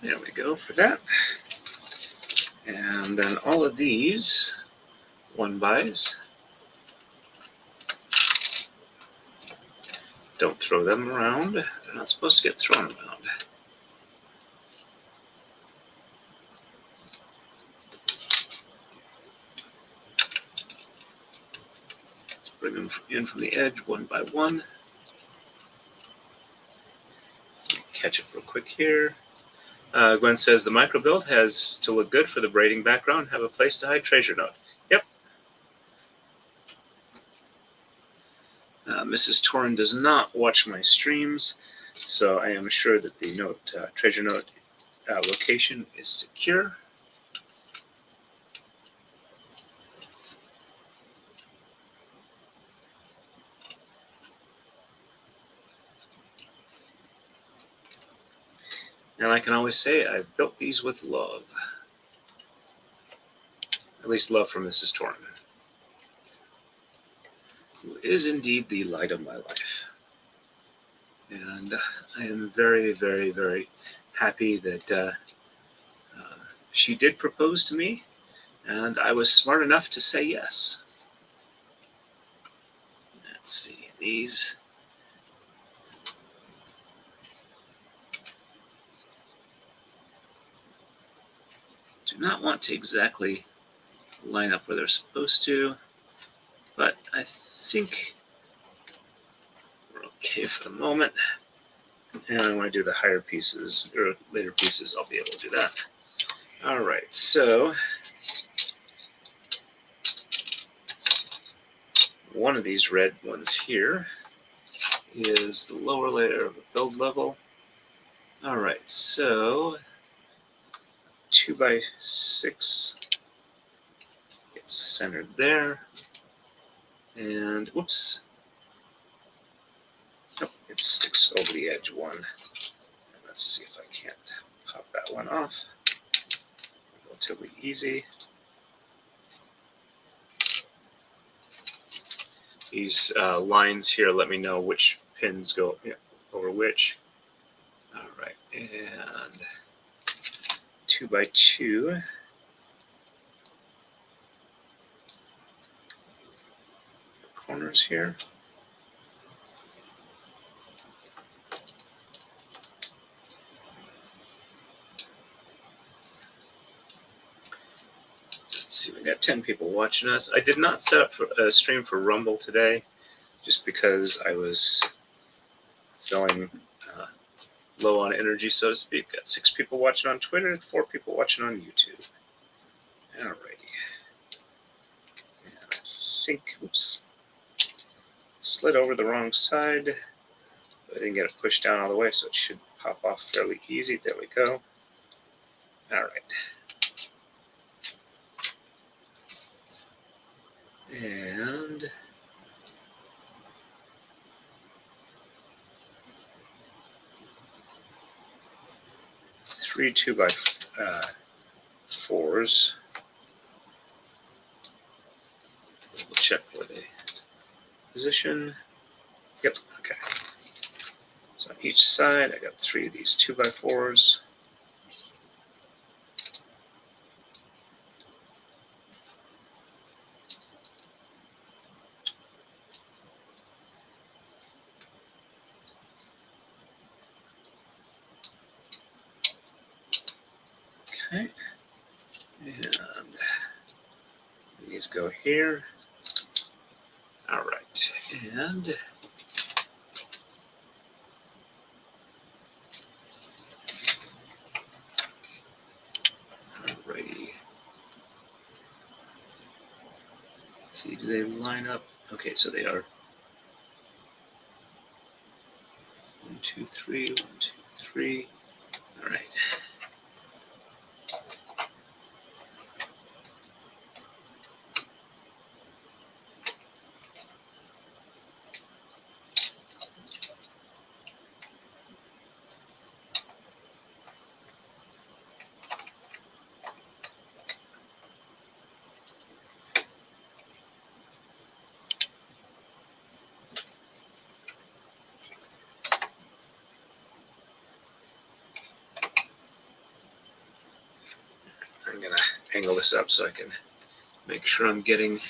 there we go for that. And then all of these 1x's, don't throw them around. They're not supposed to get thrown around. Let's bring them in from the edge 1 by 1. Catch up real quick here. Gwen says the micro build has to look good for the braiding background, have a place to hide treasure note. Yep. Mrs. Torrin does not watch my streams, so I am sure that the treasure note location is secure. And I can always say I've built these with love. At least love from Mrs. Torrin, who is indeed the light of my life. And I am very, very, very happy that she did propose to me, and I was smart enough to say yes. Let's see, these. Do not want to exactly line up where they're supposed to, but I think we're okay for the moment. And I want to do the higher pieces, or later pieces, I'll be able to do that. All right, so one of these red ones here is the lower layer of the build level. All right, so 2x6 gets centered there, and whoops, nope, it sticks over the edge one. And let's see if I can't pop that one off. Relatively easy. These lines here let me know which pins go over which. All right, and 2x2 corners here. Let's see, we got 10 people watching us. I did not set up a stream for Rumble today, just because I was feeling low on energy, so to speak. Got 6 people watching on Twitter, 4 people watching on YouTube. Alrighty. And I think, oops, slid over the wrong side. But I didn't get it pushed down all the way, so it should pop off fairly easy. There we go. Alright. And three 2x4s. We'll check for the position. Yep, okay. So on each side, I got 3 of these 2x4s. Okay, and these go here. All right, and alrighty. Let's see, do they line up? Okay, so they are 1, 2, 3, 1, 2, 3. All right. I'm gonna angle this up so I can make sure I'm getting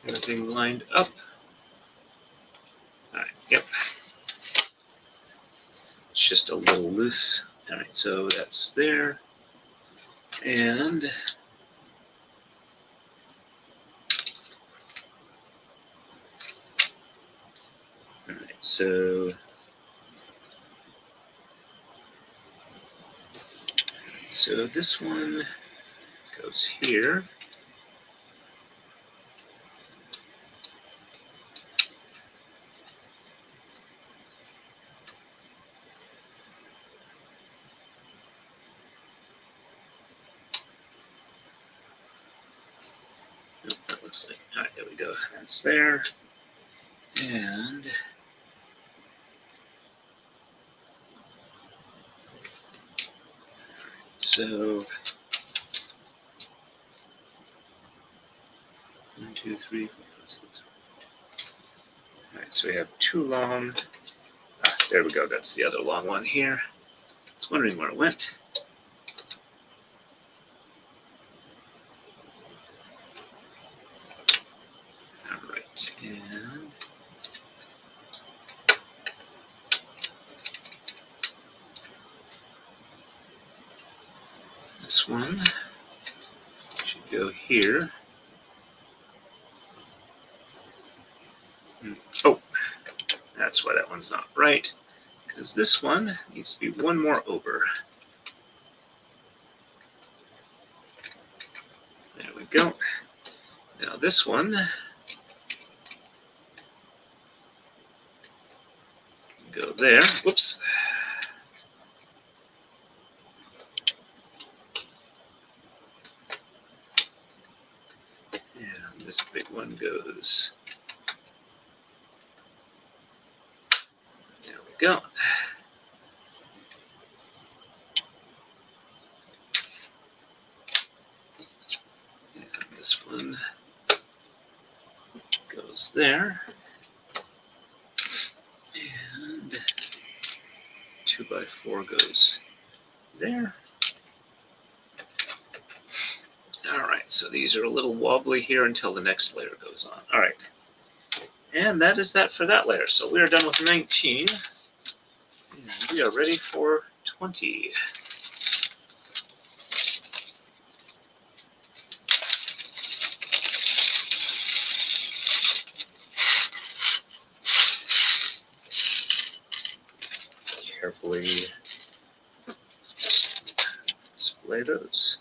everything lined up. All right, yep. It's just a little loose. All right, so that's there. And all right, so this one goes here. Nope, that looks like, all right, there we go. That's there. And so 1, 2, 3, 4, 5, 6. All right, so we have 2 long. There we go. That's the other long one here. I was wondering where it went. All right, and this one should go here. Oh, that's why that one's not right, because this one needs to be one more over. There we go. Now this one go there. Whoops. And this big one goes. There we go. And this one goes there. And 2x4 goes there. All right. So these are a little wobbly here until the next layer goes on. All right. And that is that for that layer. So we are done with 19. And we are ready for 20. Carefully display those.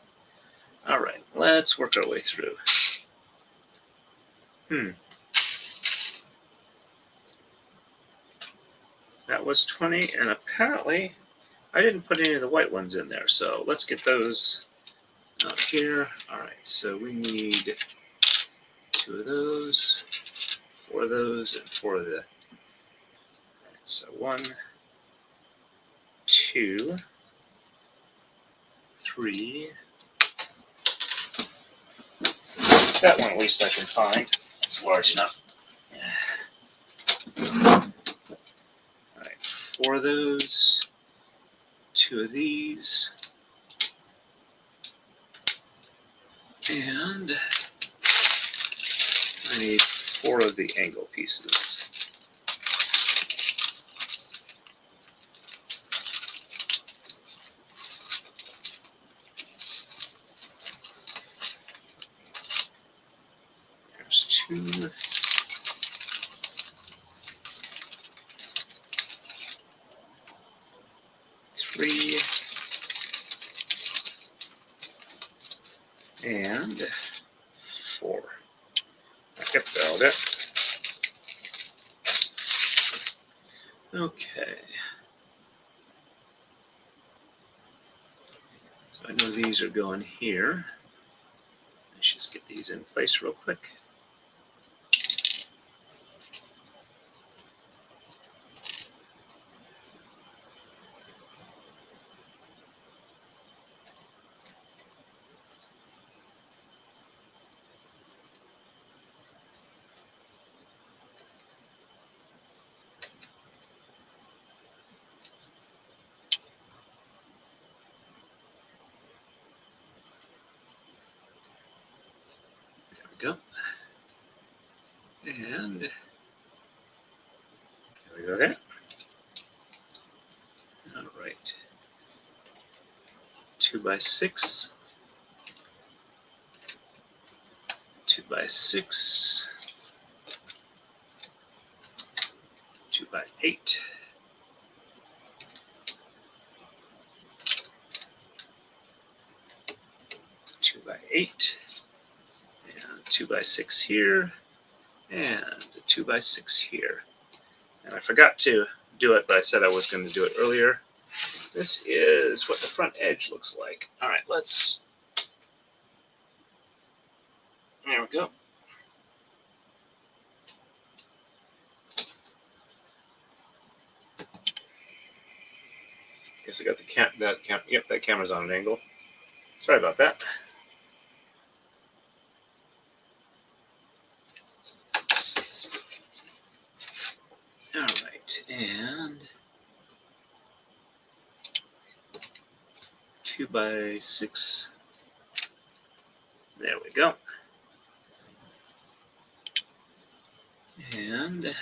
All right, let's work our way through. That was 20, and apparently I didn't put any of the white ones in there, so let's get those out here. All right, so we need 2 of those, 4 of those, and 4 of the. Right, so 1, 2, 3. That one at least I can find. It's large enough. All right, 4 of those, 2 of these, and I need 4 of the angle pieces. There's 2. 3. And 4. Yep, that'll do. Okay. So I know these are going here. Let's just get these in place real quick. Go. And there we go there. All right. 2 by 6. 2 by 6. 2 by 8. 2 by 8. And 2 by 6 here. And 2 by 6 here. And I forgot to do it, but I said I was going to do it earlier. This is what the front edge looks like. All right, let's. There we go. Guess I got the yep, that camera's on an angle. Sorry about that. All right, and 2 by 6. There we go. And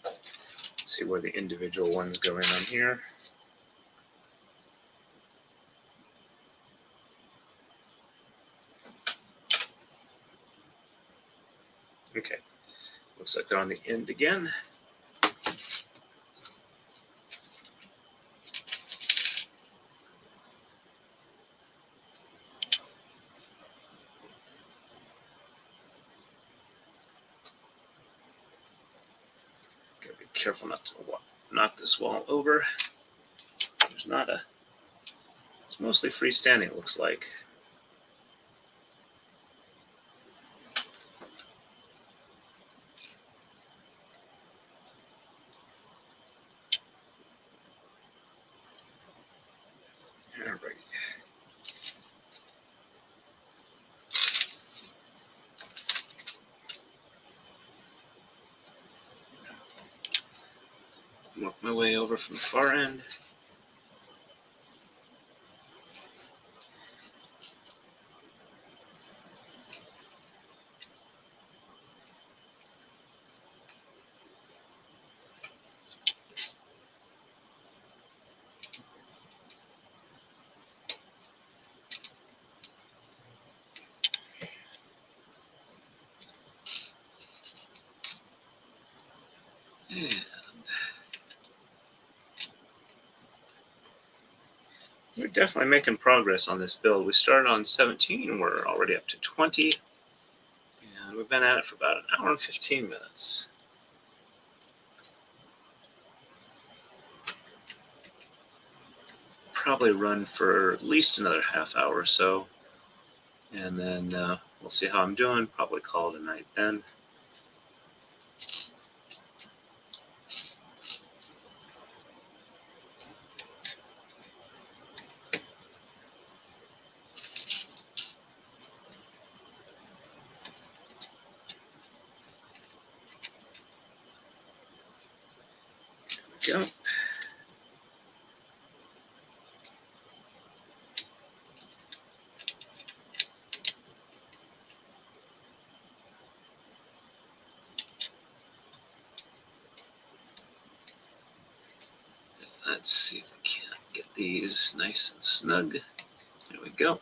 let's see where the individual ones go in on here. Okay, looks like they're on the end again. Gotta be careful not to knock this wall over. There's not a. It's mostly freestanding, it looks like. All right. Work my way over from the far end. And we're definitely making progress on this build. We started on 17, we're already up to 20, and we've been at it for about an hour and 15 minutes. Probably run for at least another half hour or so, and then we'll see how I'm doing. Probably call it a night then. There we go. Let's see if we can't get these nice and snug. There we go.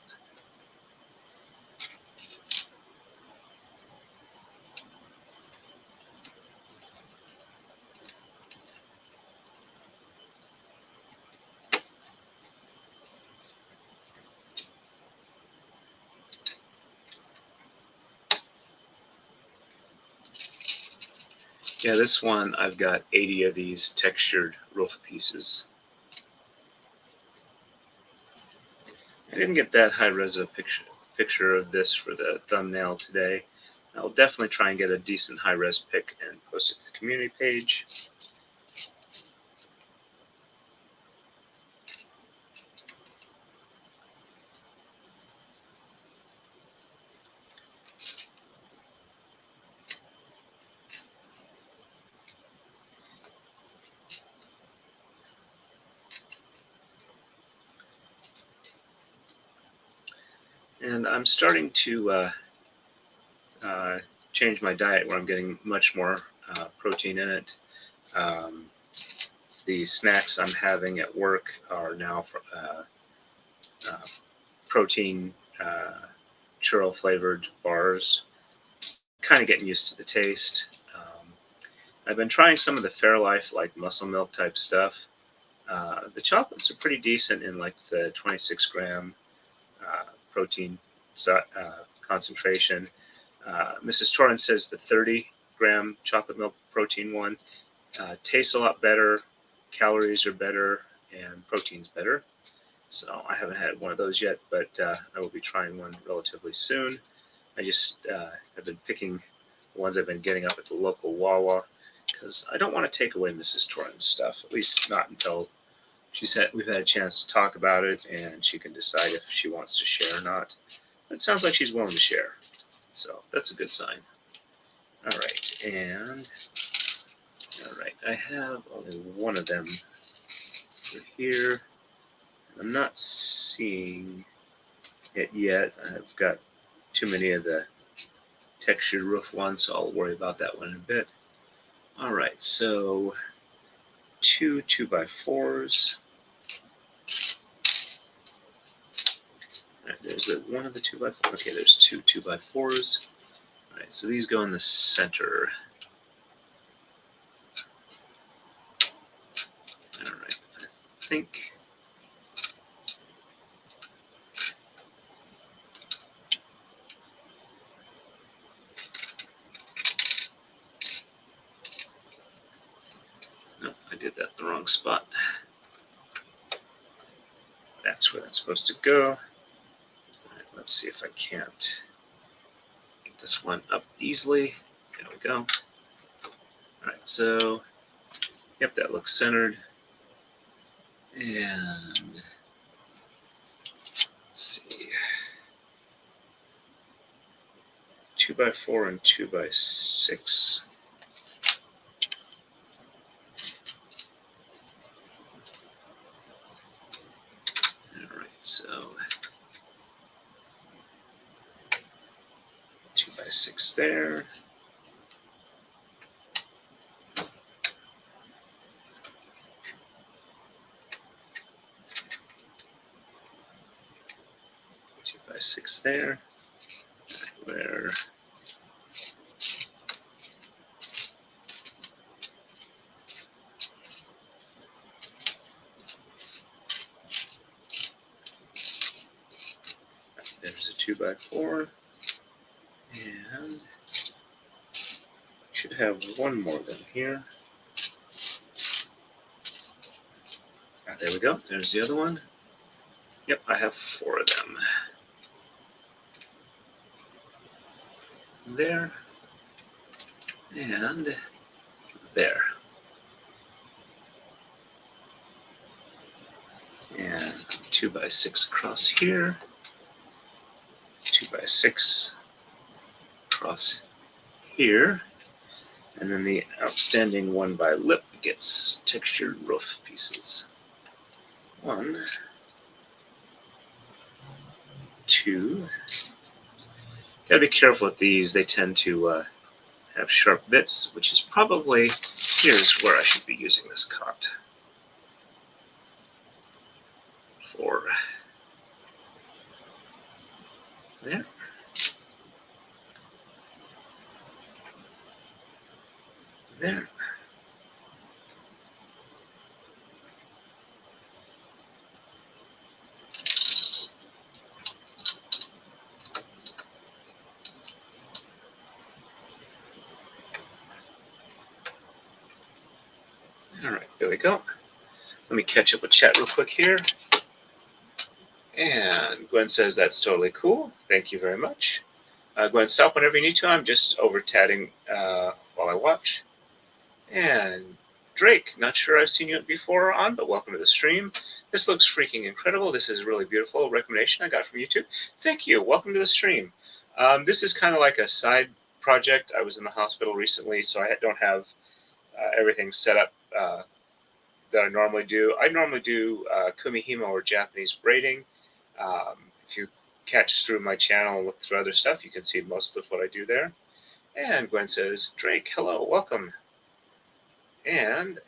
Yeah, this one, I've got 80 of these textured roof pieces. I didn't get that high-res of a picture of this for the thumbnail today. I'll definitely try and get a decent high-res pic and post it to the community page. And I'm starting to change my diet where I'm getting much more protein in it. The snacks I'm having at work are now protein churro flavored bars. Kind of getting used to the taste. I've been trying some of the Fairlife like muscle milk type stuff. The chocolates are pretty decent in like the 26 gram protein concentration. Mrs. Torrance says the 30-gram chocolate milk protein one tastes a lot better, calories are better, and protein's better. So I haven't had one of those yet, but I will be trying one relatively soon. I just have been picking the ones I've been getting up at the local Wawa because I don't want to take away Mrs. Torrance stuff, at least not until we've had a chance to talk about it and she can decide if she wants to share or not. It sounds like she's willing to share, so that's a good sign. All right, I have only one of them over here. I'm not seeing it yet. I've got too many of the textured roof ones, so I'll worry about that one in a bit. All right, so 2 2x4s. All right, there's one of the 2x4s. Okay, there's 2 2x4s. All right, so these go in the center. All right, I think. No, I did that in the wrong spot. That's where that's supposed to go. All right, let's see if I can't get this one up easily. There we go. All right, so, yep, that looks centered. And let's see. 2x4 and 2x6. 2x6 there. Two by 6 there. Where there's a 2x4, and should have one more than here. There we go. There's the other one. Yep, I have 4 of them. There. And there. And 2x6 across here. 2x6 across here. And then the outstanding 1 by lip gets textured roof pieces. 1, 2. Gotta be careful with these. They tend to have sharp bits, which is probably, here's where I should be using this cot. 4. There. There. All right, there we go. Let me catch up with chat real quick here. And Gwen says that's totally cool. Thank you very much. Gwen, stop whenever you need to. I'm just over tatting while I watch. And Drake, not sure I've seen you before on, but welcome to the stream. This looks freaking incredible. This is really beautiful. A recommendation I got from YouTube. Thank you. Welcome to the stream. This is kind of like a side project. I was in the hospital recently, so I don't have everything set up that I normally do. I normally do kumihimo, or Japanese braiding. If you catch through my channel and look through other stuff, you can see most of what I do there. And Gwen says, Drake, hello, welcome. And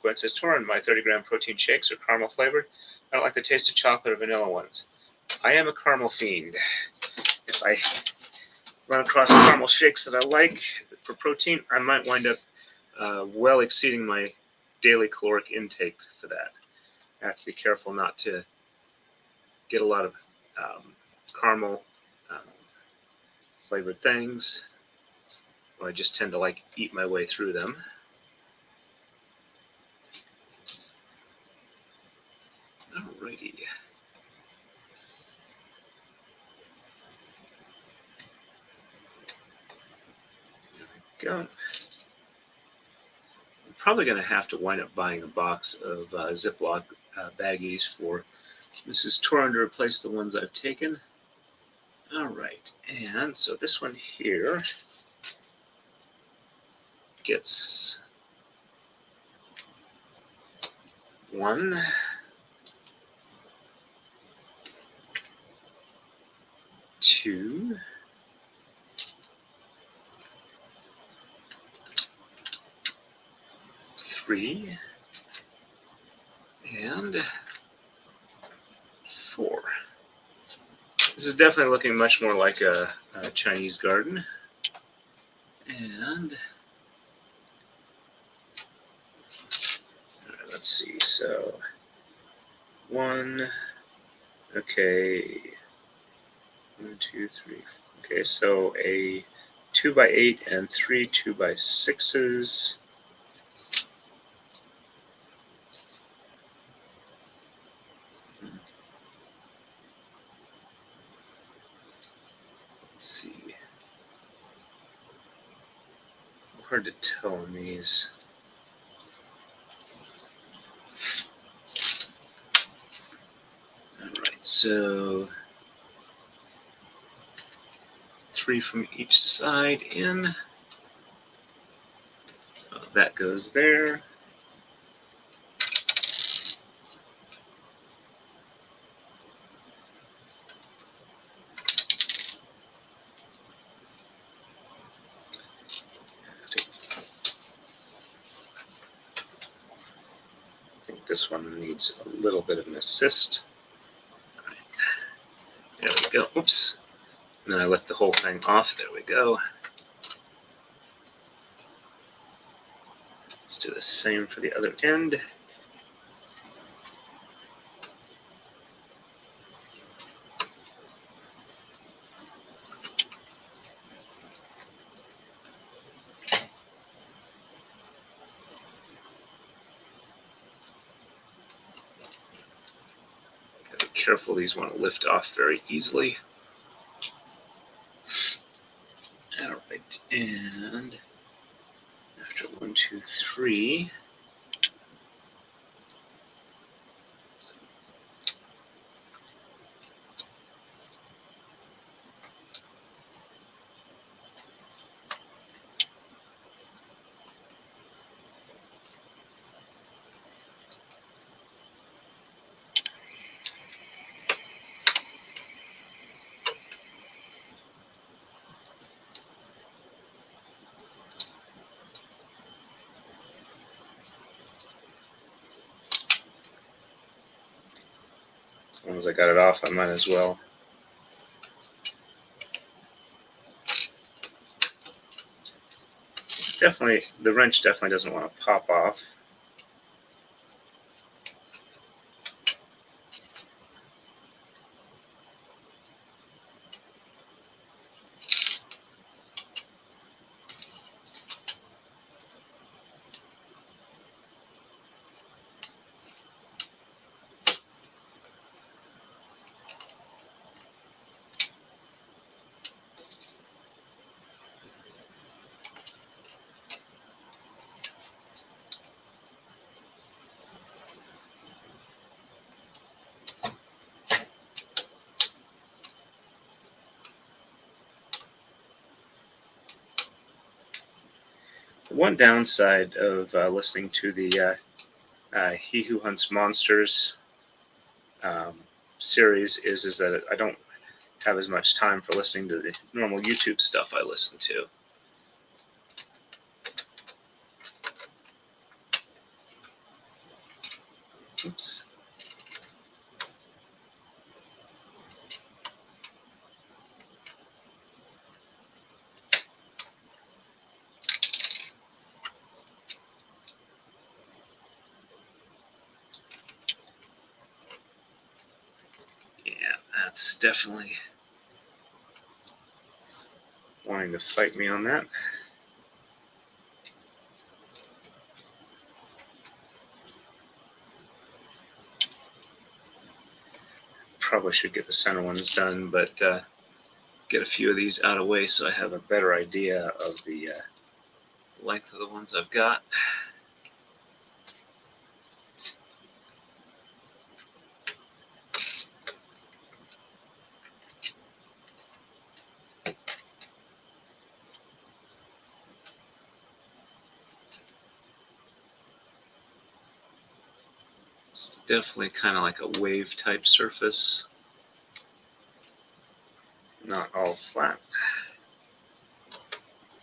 Gwen says, Torin, my 30-gram protein shakes are caramel flavored. I don't like the taste of chocolate or vanilla ones. I am a caramel fiend. If I run across caramel shakes that I like for protein, I might wind up well exceeding my daily caloric intake for that. I have to be careful not to get a lot of caramel flavored things. Well, I just tend to like eat my way through them. Alrighty. There we go. I'm probably going to have to wind up buying a box of Ziploc baggies for Mrs. Torin to replace the ones I've taken. All right, and so this one here gets 1, 2, 3, and 4. This is definitely looking much more like a Chinese garden. And let's see, so 1, okay, 1, 2, 3, okay, so a 2x8 and 3 2x6s. Let's see. It's hard to tell on these. All right, so 3 from each side in. That goes there. this one needs a little bit of an assist. All right. There we go. Oops. And then I left the whole thing off. There we go. Let's do the same for the other end. Gotta be careful, these want to lift off very easily. All right, and after 1, 2, 3. As long as I got it off, I might as well. Definitely, the wrench definitely doesn't want to pop off. One downside of listening to the He Who Hunts Monsters series is that I don't have as much time for listening to the normal YouTube stuff I listen to. Oops. Yeah, that's definitely wanting to fight me on that. Probably should get the center ones done, but get a few of these out of the way so I have a better idea of the length of the ones I've got. This is definitely kind of like a wave type surface, not all flat.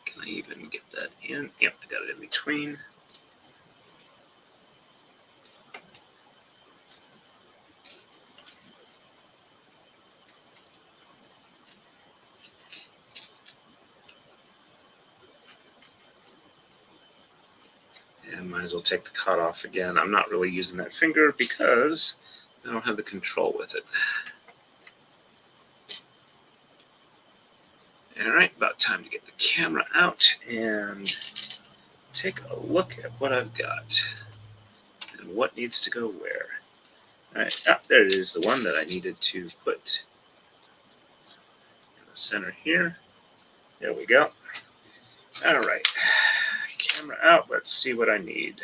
Can I even get that in? Yep, I got it in between. And might as well take the cut off again. I'm not really using that finger because I don't have the control with it. All right, about time to get the camera out and take a look at what I've got and what needs to go where. All right, there it is, the one that I needed to put in the center here. There we go. All right, camera out. Let's see what I need.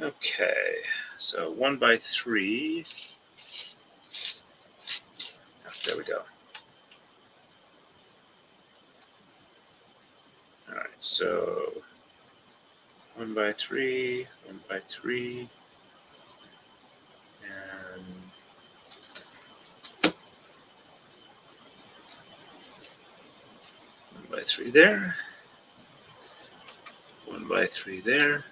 Okay, so 1x3. Oh, there we go. All right, so 1x3, 1x3, and 1x3 there, 1 by 3 there.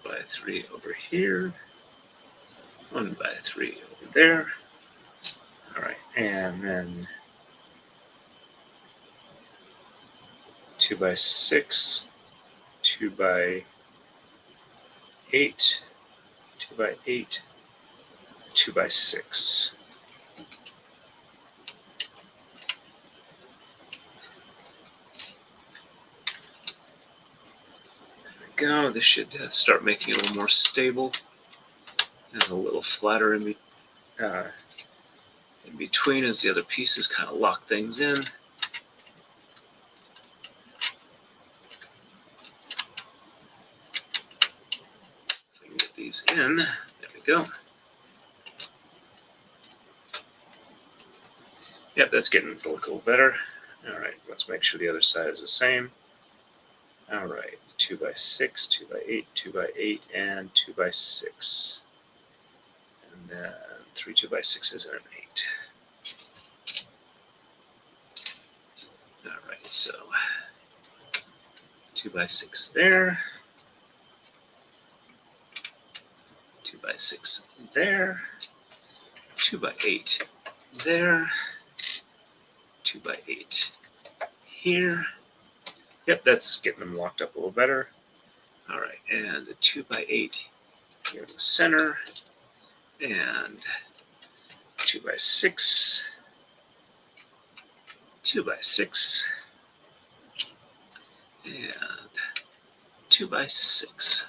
1 by 3 over here. 1 by 3 over there. All right, and then 2 by 6, 2 by 8, 2 by 8, 2 by 6. There we go. This should start making it a little more stable and a little flatter in between as the other pieces kind of lock things in. If we can get these in, there we go. Yep, that's getting to look a little better. All right, let's make sure the other side is the same. All right, 2 by 6, 2 by 8, 2 by 8, and 2 by 6. And then 3 2 by 6s and an 8. All right, so 2 by 6 there, 2 by 6 there, 2 by 8 there, 2 by 8 here. Yep, that's getting them locked up a little better. All right, and a 2 by 8 here in the center, and 2 by 6, 2 by 6, and 2 by 6.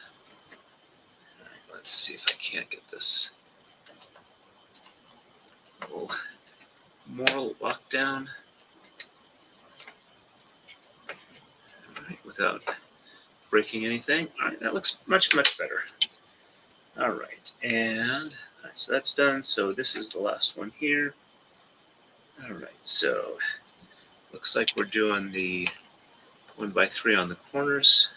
All right, let's see if I can't get this a little more locked down. All right, without breaking anything. All right, that looks much, much better. All right, and so that's done. So this is the last one here. All right, so looks like we're doing the 1 by 3 on the corners.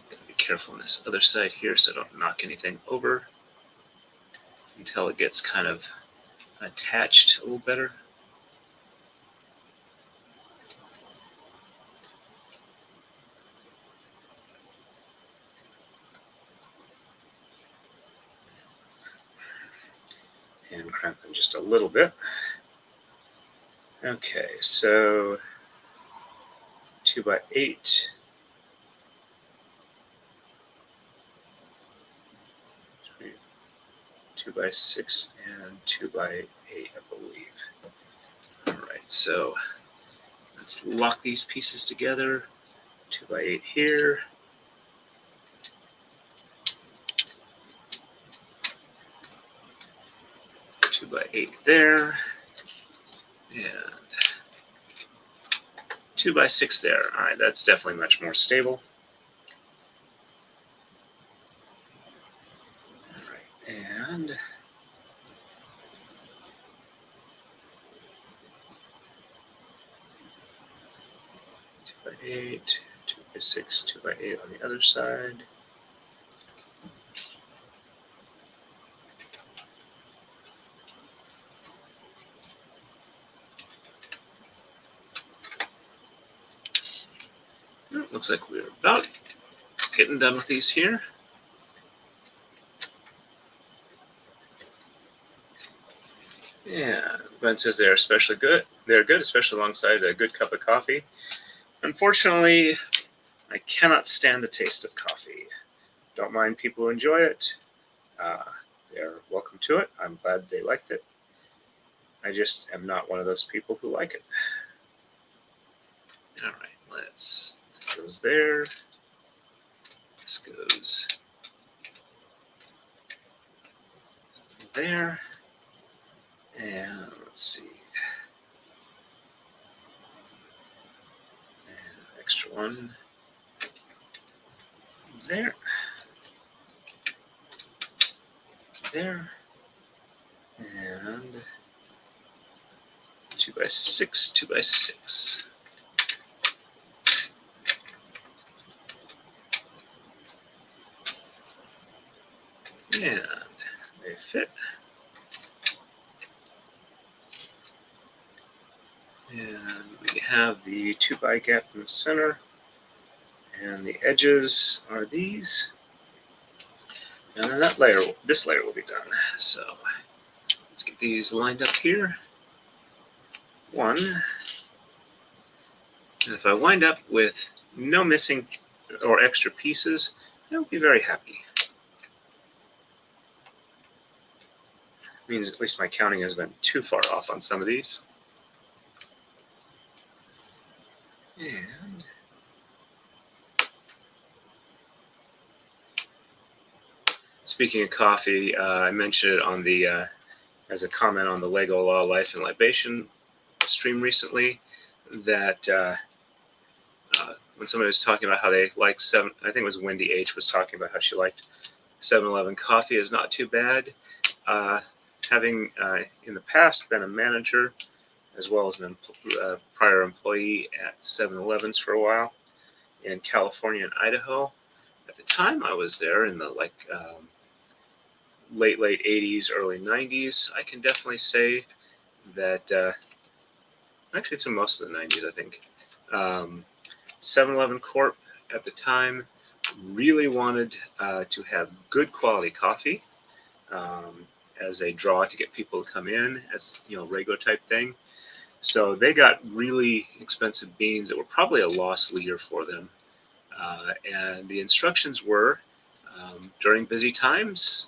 Gotta be careful on this other side here so I don't knock anything over until it gets kind of attached a little better. And cramp them just a little bit. Okay, so 2 by 8. 2 by 6 and 2 by 8, I believe. All right, so let's lock these pieces together. 2 by 8 here. 2 by 8 there, and 2 by 6 there. All right, that's definitely much more stable. All right, and 2 by 8, 2 by 6, 2 by 8 on the other side. Looks like we're about getting done with these here. Yeah, Glenn says they're especially good. They're good, especially alongside a good cup of coffee. Unfortunately, I cannot stand the taste of coffee. Don't mind people who enjoy it. They're welcome to it. I'm glad they liked it. I just am not one of those people who like it. All right, let's. That goes there. This goes there. And let's see. And extra one there. There. And 2 by 6, 2 by 6. And they fit. have the 2x gap in the center, and the edges are these. And then this layer will be done. So let's get these lined up here. One. And if I wind up with no missing or extra pieces, I'll be very happy. Means at least my counting hasn't been too far off on some of these. And speaking of coffee, I mentioned it on the as a comment on the Lego Law, Life, and Libation stream recently that when somebody was talking about how they like I think it was Wendy H was talking about how she liked 7-Eleven coffee is not too bad. Having in the past been a manager as well as a prior employee at 7-Elevens for a while in California and Idaho. At the time I was there in the late 80s, early 90s, I can definitely say that, actually through most of the 90s, I think, 7-Eleven Corp at the time really wanted to have good quality coffee as a draw to get people to come in, as regular type thing. So they got really expensive beans that were probably a loss leader for them. And the instructions were, during busy times,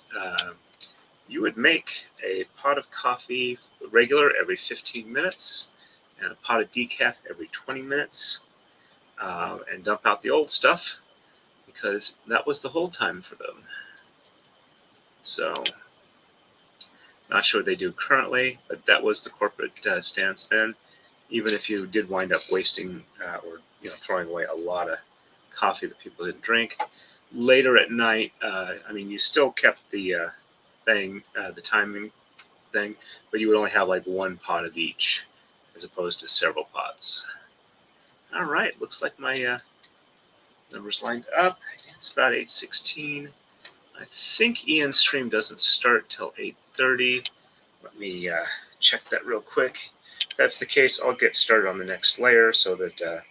you would make a pot of coffee regular every 15 minutes and a pot of decaf every 20 minutes and dump out the old stuff because that was the hold time for them. So, not sure what they do currently, but that was the corporate stance then. Even if you did wind up wasting or throwing away a lot of coffee that people didn't drink, later at night, you still kept the the timing thing, but you would only have like one pot of each as opposed to several pots. All right, looks like my numbers lined up. It's about 8:16. I think Ian's stream doesn't start till 8:30. Let me check that real quick. If that's the case, I'll get started on the next layer so that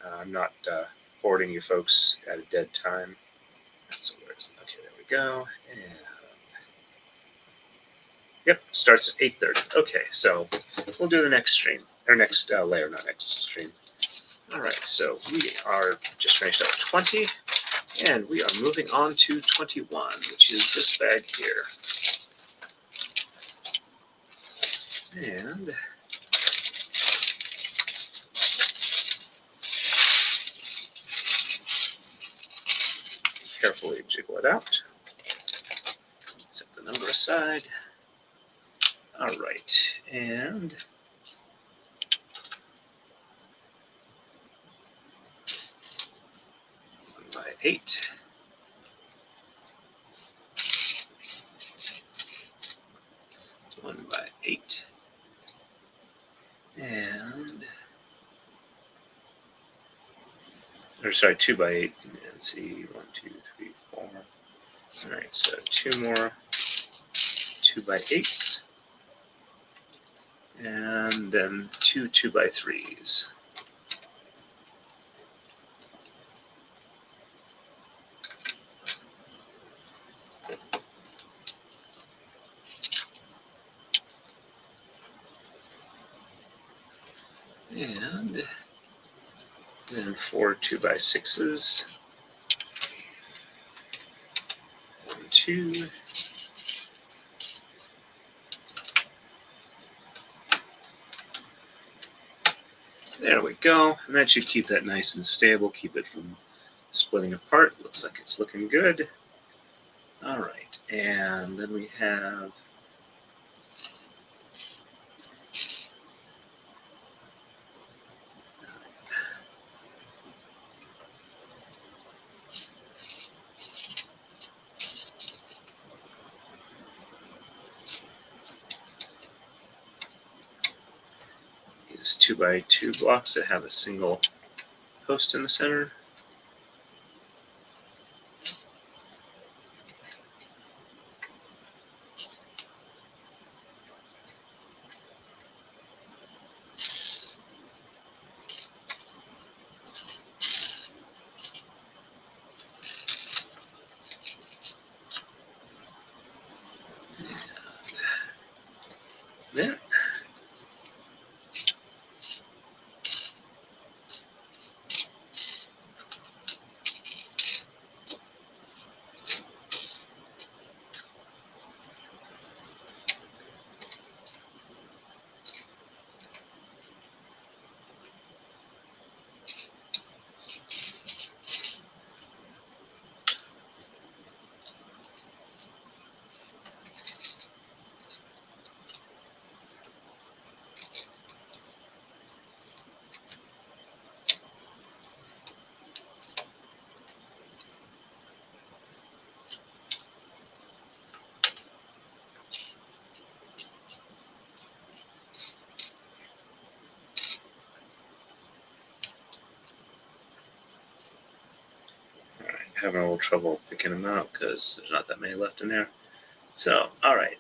I'm not boarding you folks at a dead time. So okay, there we go. And yep, starts at 8:30. Okay, so we'll do the next stream, or next layer, not next stream. All right, so we are just finished up 20, and we are moving on to 21, which is this bag here. And carefully jiggle it out. Set the number aside. All right, and 1x8. It's 1x8. And, or sorry, 2x8. Let's see, 1, 2, 3, 4. All right, so 2 more 2x8s. And then 2 2x3s. And then 4 2x6s. 1, 2. There we go. And that should keep that nice and stable, keep it from splitting apart. Looks like it's looking good. All right, and then we have these 2x2 blocks that have a single post in the center. having a little trouble picking them out because there's not that many left in there. So, all right.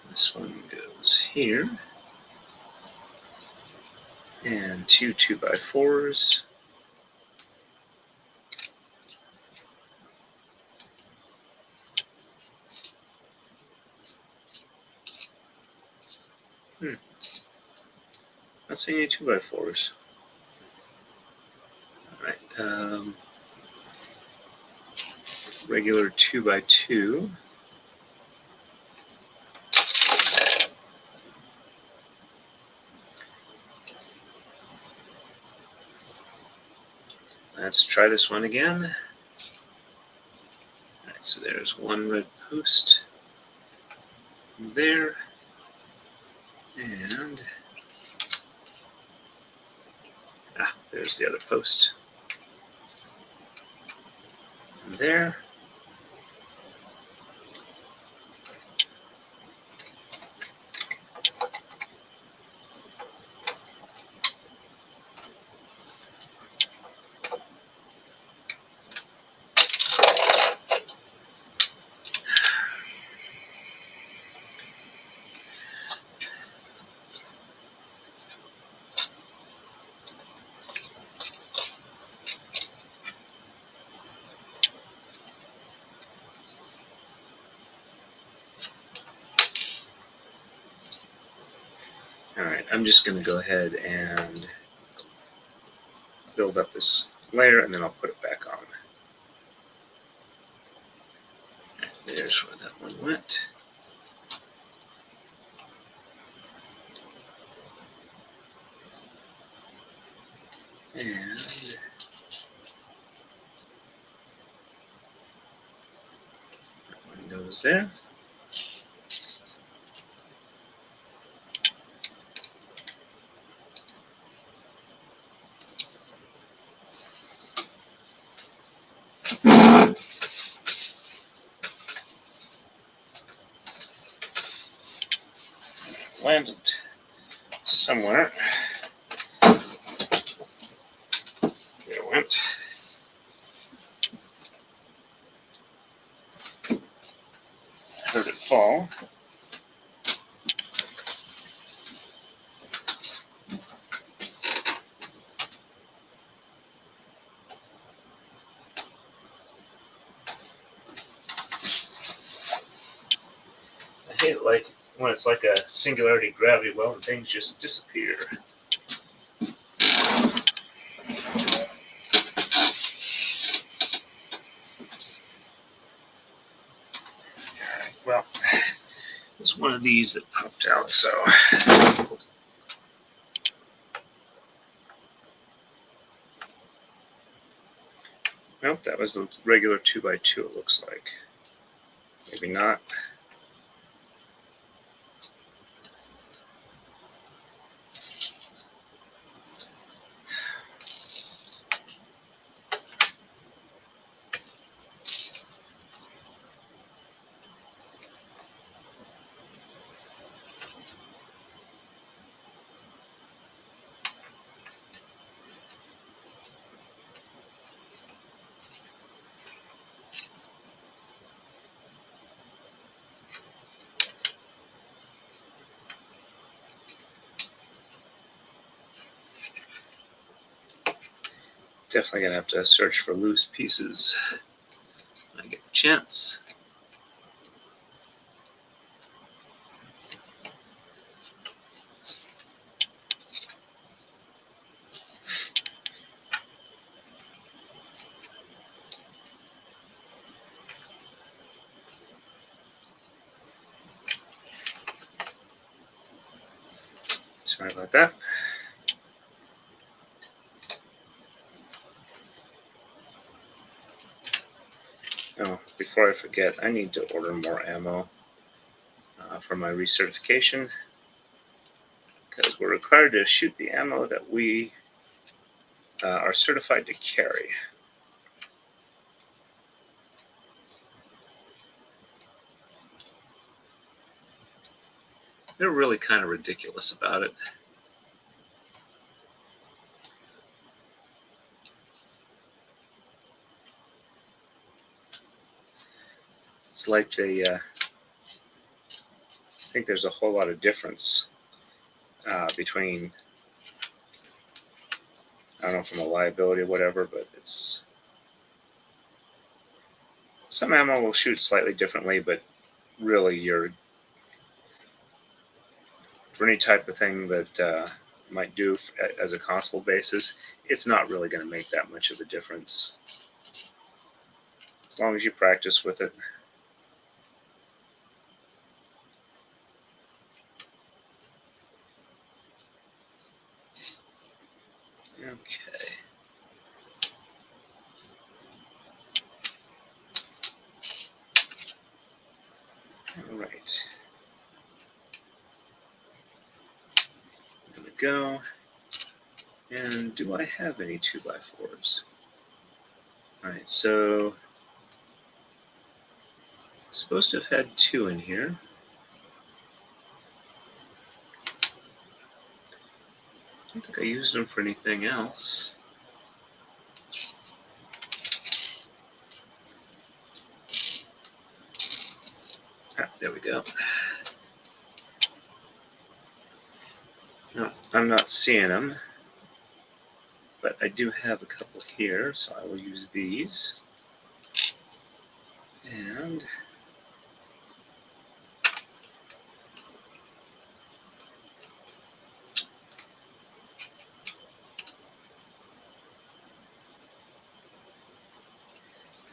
This one goes here. And 2 2x4s. That's any 2x4s. Alright. Regular 2x2. Let's try this one again. Alright, so there's one red post there. And there's the other post. And there. Alright, I'm just going to go ahead and build up this layer and then I'll put it back on. There's where that one went. And that one goes there. Landed somewhere. There it went. Heard it fall. I hate it like when it's like a singularity gravity well and things just disappear. Well, it's one of these that popped out, so. Nope, that was the regular 2x2, it looks like. Maybe not. Definitely gonna have to search for loose pieces when I get the chance. Sorry about that. Oh, before I forget, I need to order more ammo for my recertification because we're required to shoot the ammo that we are certified to carry. They're really kind of ridiculous about it. it's like they, I think there's a whole lot of difference between, I don't know, from a liability or whatever, but it's, some ammo will shoot slightly differently, but really for any type of thing that might do as a constable basis, it's not really going to make that much of a difference as long as you practice with it. Okay. All right. There we go. And do I have any 2x4s? All right, so I'm supposed to have had 2 in here. I don't think I used them for anything else. Ah, there we go. No, I'm not seeing them, but I do have a couple here, so I will use these. And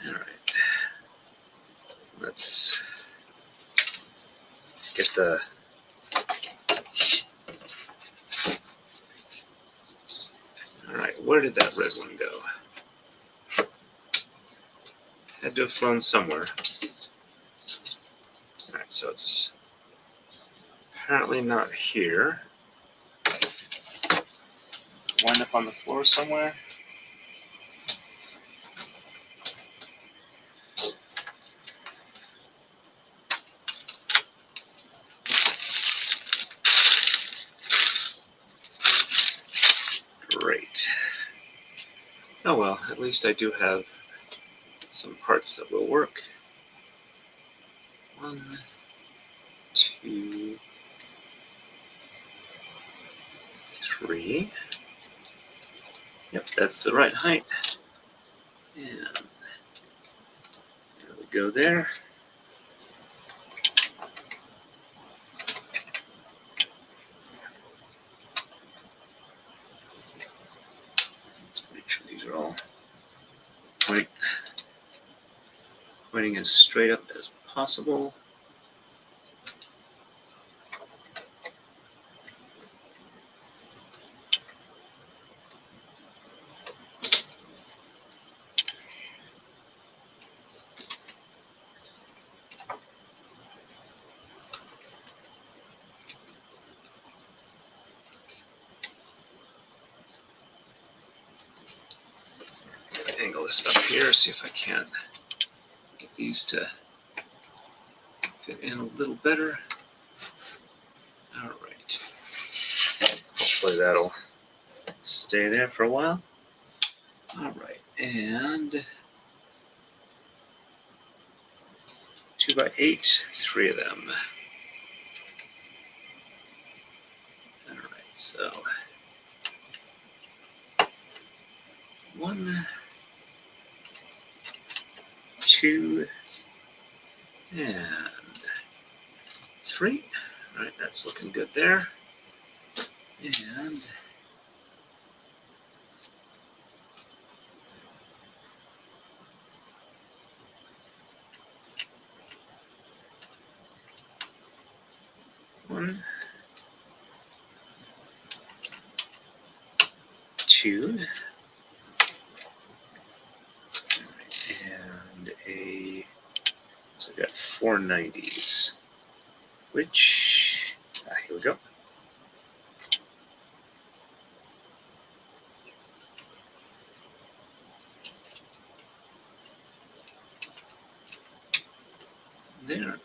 all right, let's get the all right, where did that red one go? Had to have flown somewhere. All right, so it's apparently not here. Wind up on the floor somewhere. Great. Oh well, at least I do have some parts that will work. 1, 2, 3. Yep, that's the right height. And there we go there. Let's make sure these are all pointing as straight up as possible. Angle this up here, see if I can get these to fit in a little better. All right. Hopefully that'll stay there for a while. All right, and 2x8, 3 of them. All right, so 1, 2, and 3. All right, that's looking good there. And one, 2, and so I've got 4 90s, which, here we go. There.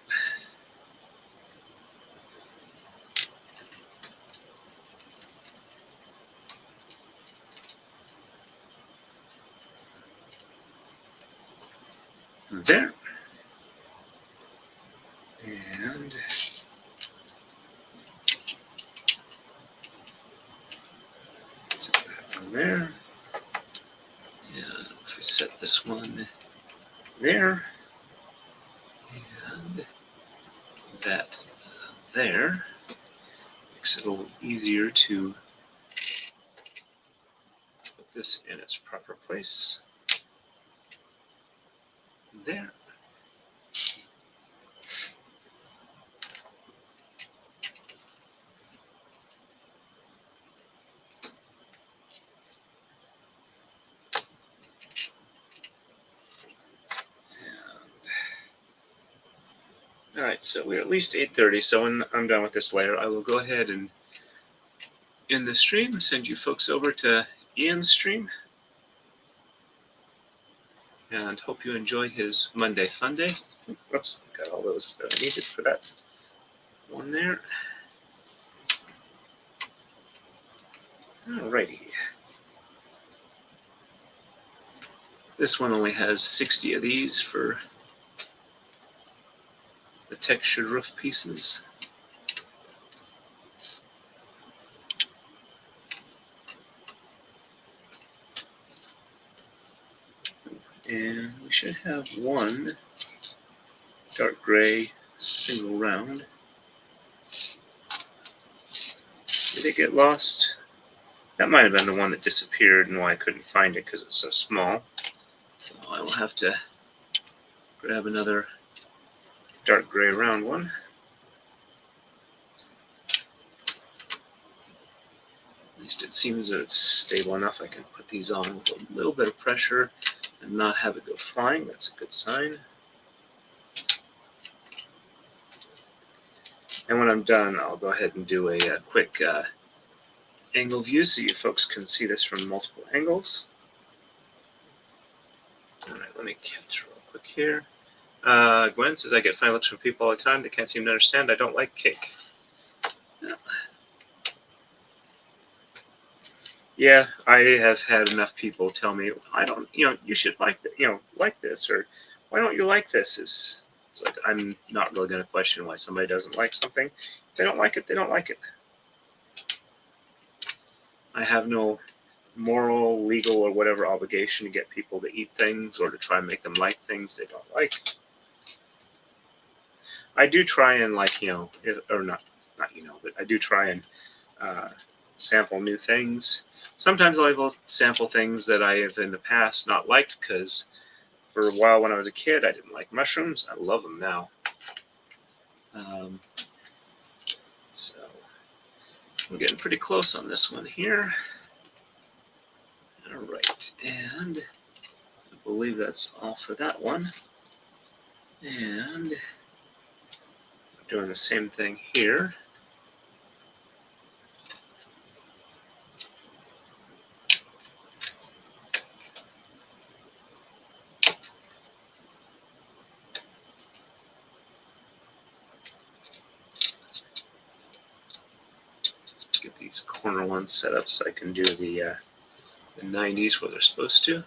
There. from there. And if we set this one there, and that there, makes it a little easier to put this in its proper place. There. All right, so we're at least 8:30. So when I'm done with this layer, I will go ahead and end the stream, send you folks over to Ian's stream, and hope you enjoy his Monday Fun Day. Oops, got all those that I needed for that one there. Alrighty. This one only has 60 of these for the textured roof pieces. And we should have one dark gray single round. Did it get lost? That might have been the one that disappeared and why I couldn't find it because it's so small. So I will have to grab another dark gray round one. At least it seems that it's stable enough I can put these on with a little bit of pressure and not have it go flying. That's a good sign. And when I'm done, I'll go ahead and do a quick angle view so you folks can see this from multiple angles. All right, let me catch real quick here. Gwen says, I get funny looks from people all the time. They can't seem to understand. I don't like cake. Yeah, I have had enough people tell me, I don't, you should like this, or why don't you like this? It's like, I'm not really going to question why somebody doesn't like something. If they don't like it, they don't like it. I have no moral, legal, or whatever obligation to get people to eat things or to try and make them like things they don't like. I do try and but I do try and sample new things. Sometimes I will sample things that I have in the past not liked because for a while when I was a kid, I didn't like mushrooms. I love them now. So I'm getting pretty close on this one here. All right, and I believe that's all for that one. And I'm doing the same thing here. Get these corner ones set up so I can do the 90s where they're supposed to.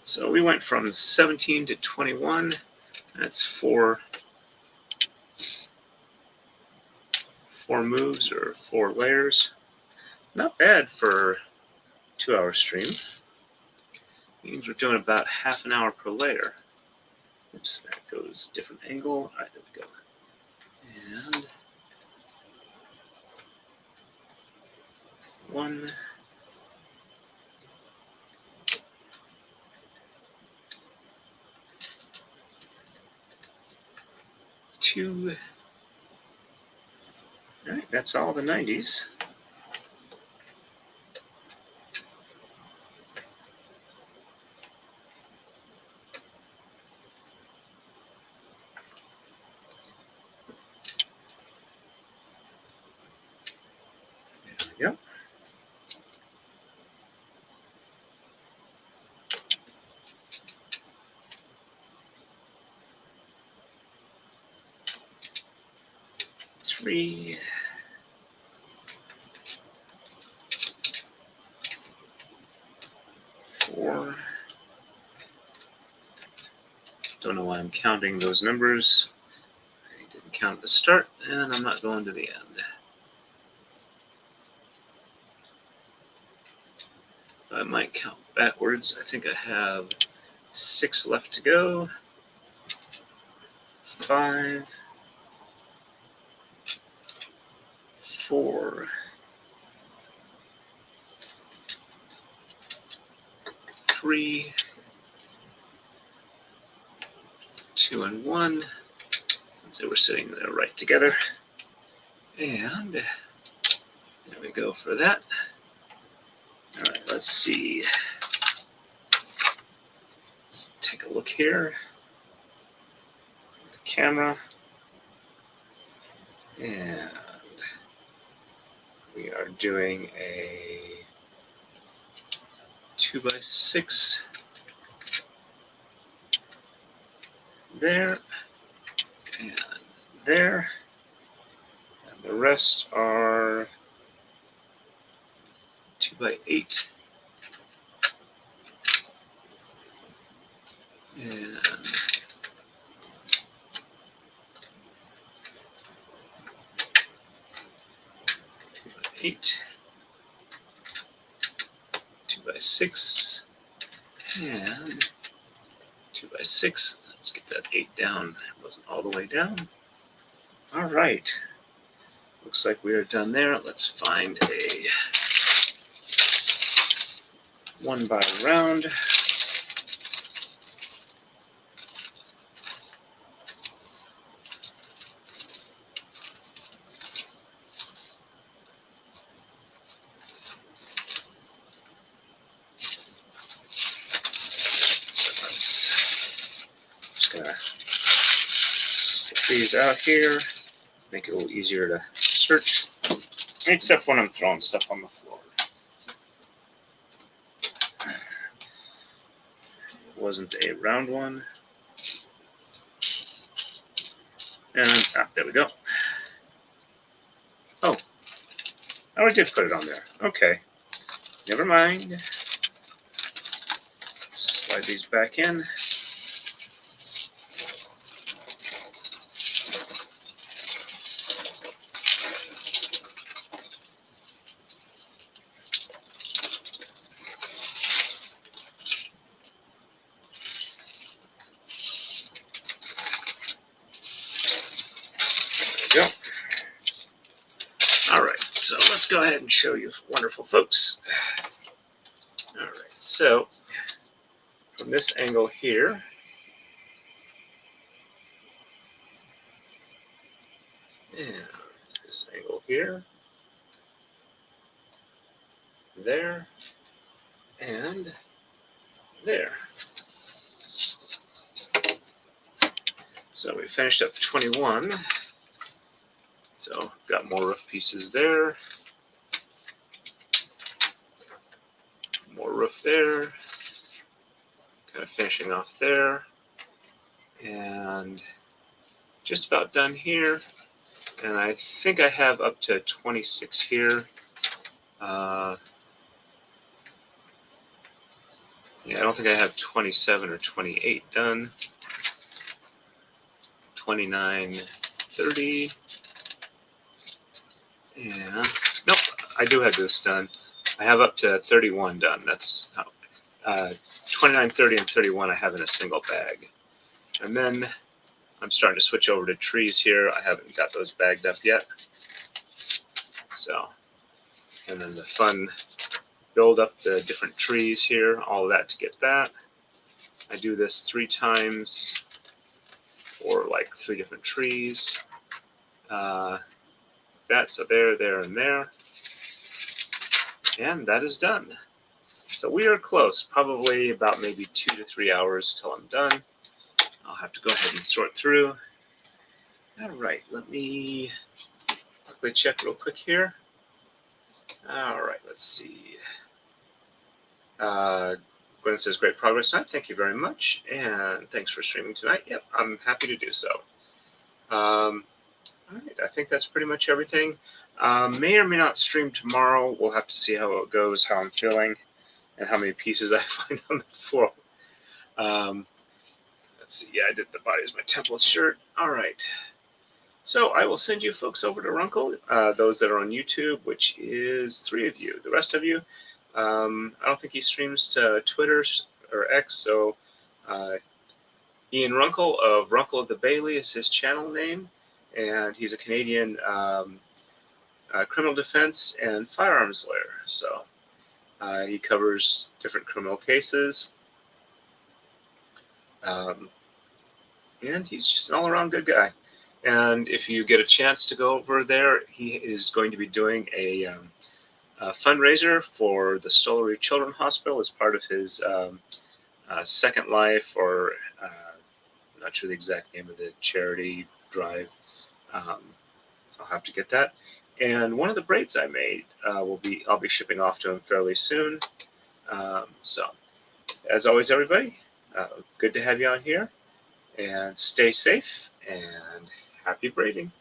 So we went from 17 to 21. That's four moves or 4 layers. Not bad for a 2-hour stream. Means we're doing about half an hour per layer. Oops, that goes different angle. All right, there we go. And 1, 2. All right, that's all the 90s. There we go. 3, 4. Don't know why I'm counting those numbers. I didn't count at the start, and I'm not going to the end. I might count backwards. I think I have 6 left to go. 5, 4, 3, 2, and 1. Let's say we're sitting there right together. And there we go for that. All right, let's see. Let's take a look here. The camera. And we are doing a 2x6 there and there. And the rest are 2x8 and 2x8, 2x6, and 2x6. Let's get that 8 down. It wasn't all the way down. All right. Looks like we are done there. Let's find a 1 by round. These out here, make it a little easier to search, except when I'm throwing stuff on the floor. It wasn't a round one. And there we go. Oh, I did put it on there. Okay, never mind. Slide these back in. Go. All right, so let's go ahead and show you wonderful folks. All right, so from this angle here, and this angle here, there, and there. So we finished up 21. So got more roof pieces there, more roof there, kind of finishing off there, and just about done here. And I think I have up to 26 here. Yeah, I don't think I have 27 or 28 done. 29, 30. And nope, I do have this done. I have up to 31 done. That's 29, 30, and 31 I have in a single bag. And then I'm starting to switch over to trees here. I haven't got those bagged up yet. So, and then the fun build up the different trees here, all of that to get that. I do this 3 times for like 3 different trees. So there, and there. And that is done. So we are close, probably about maybe 2 to 3 hours till I'm done. I'll have to go ahead and sort through. All right, let me quickly check real quick here. All right, let's see. Gwen says, great progress tonight. Thank you very much. And thanks for streaming tonight. Yep, I'm happy to do so. All right, I think that's pretty much everything. May or may not stream tomorrow. We'll have to see how it goes, how I'm feeling, and how many pieces I find on the floor. Um, let's see. Yeah, I did the body as my template shirt. All right. So I will send you folks over to Runkle, those that are on YouTube, which is 3 of you. The rest of you, I don't think he streams to Twitter or X, so Ian Runkle of Runkle of the Bailey is his channel name, and he's a Canadian criminal defense and firearms lawyer. So he covers different criminal cases, um, and he's just an all-around good guy. And if you get a chance to go over there, he is going to be doing a fundraiser for the Stollery Children's Hospital as part of his Second Life, or I'm not sure the exact name of the charity drive. Um, I'll have to get that. And one of the braids I made I'll be shipping off to him fairly soon. So, as always, everybody, good to have you on here, and stay safe and happy braiding.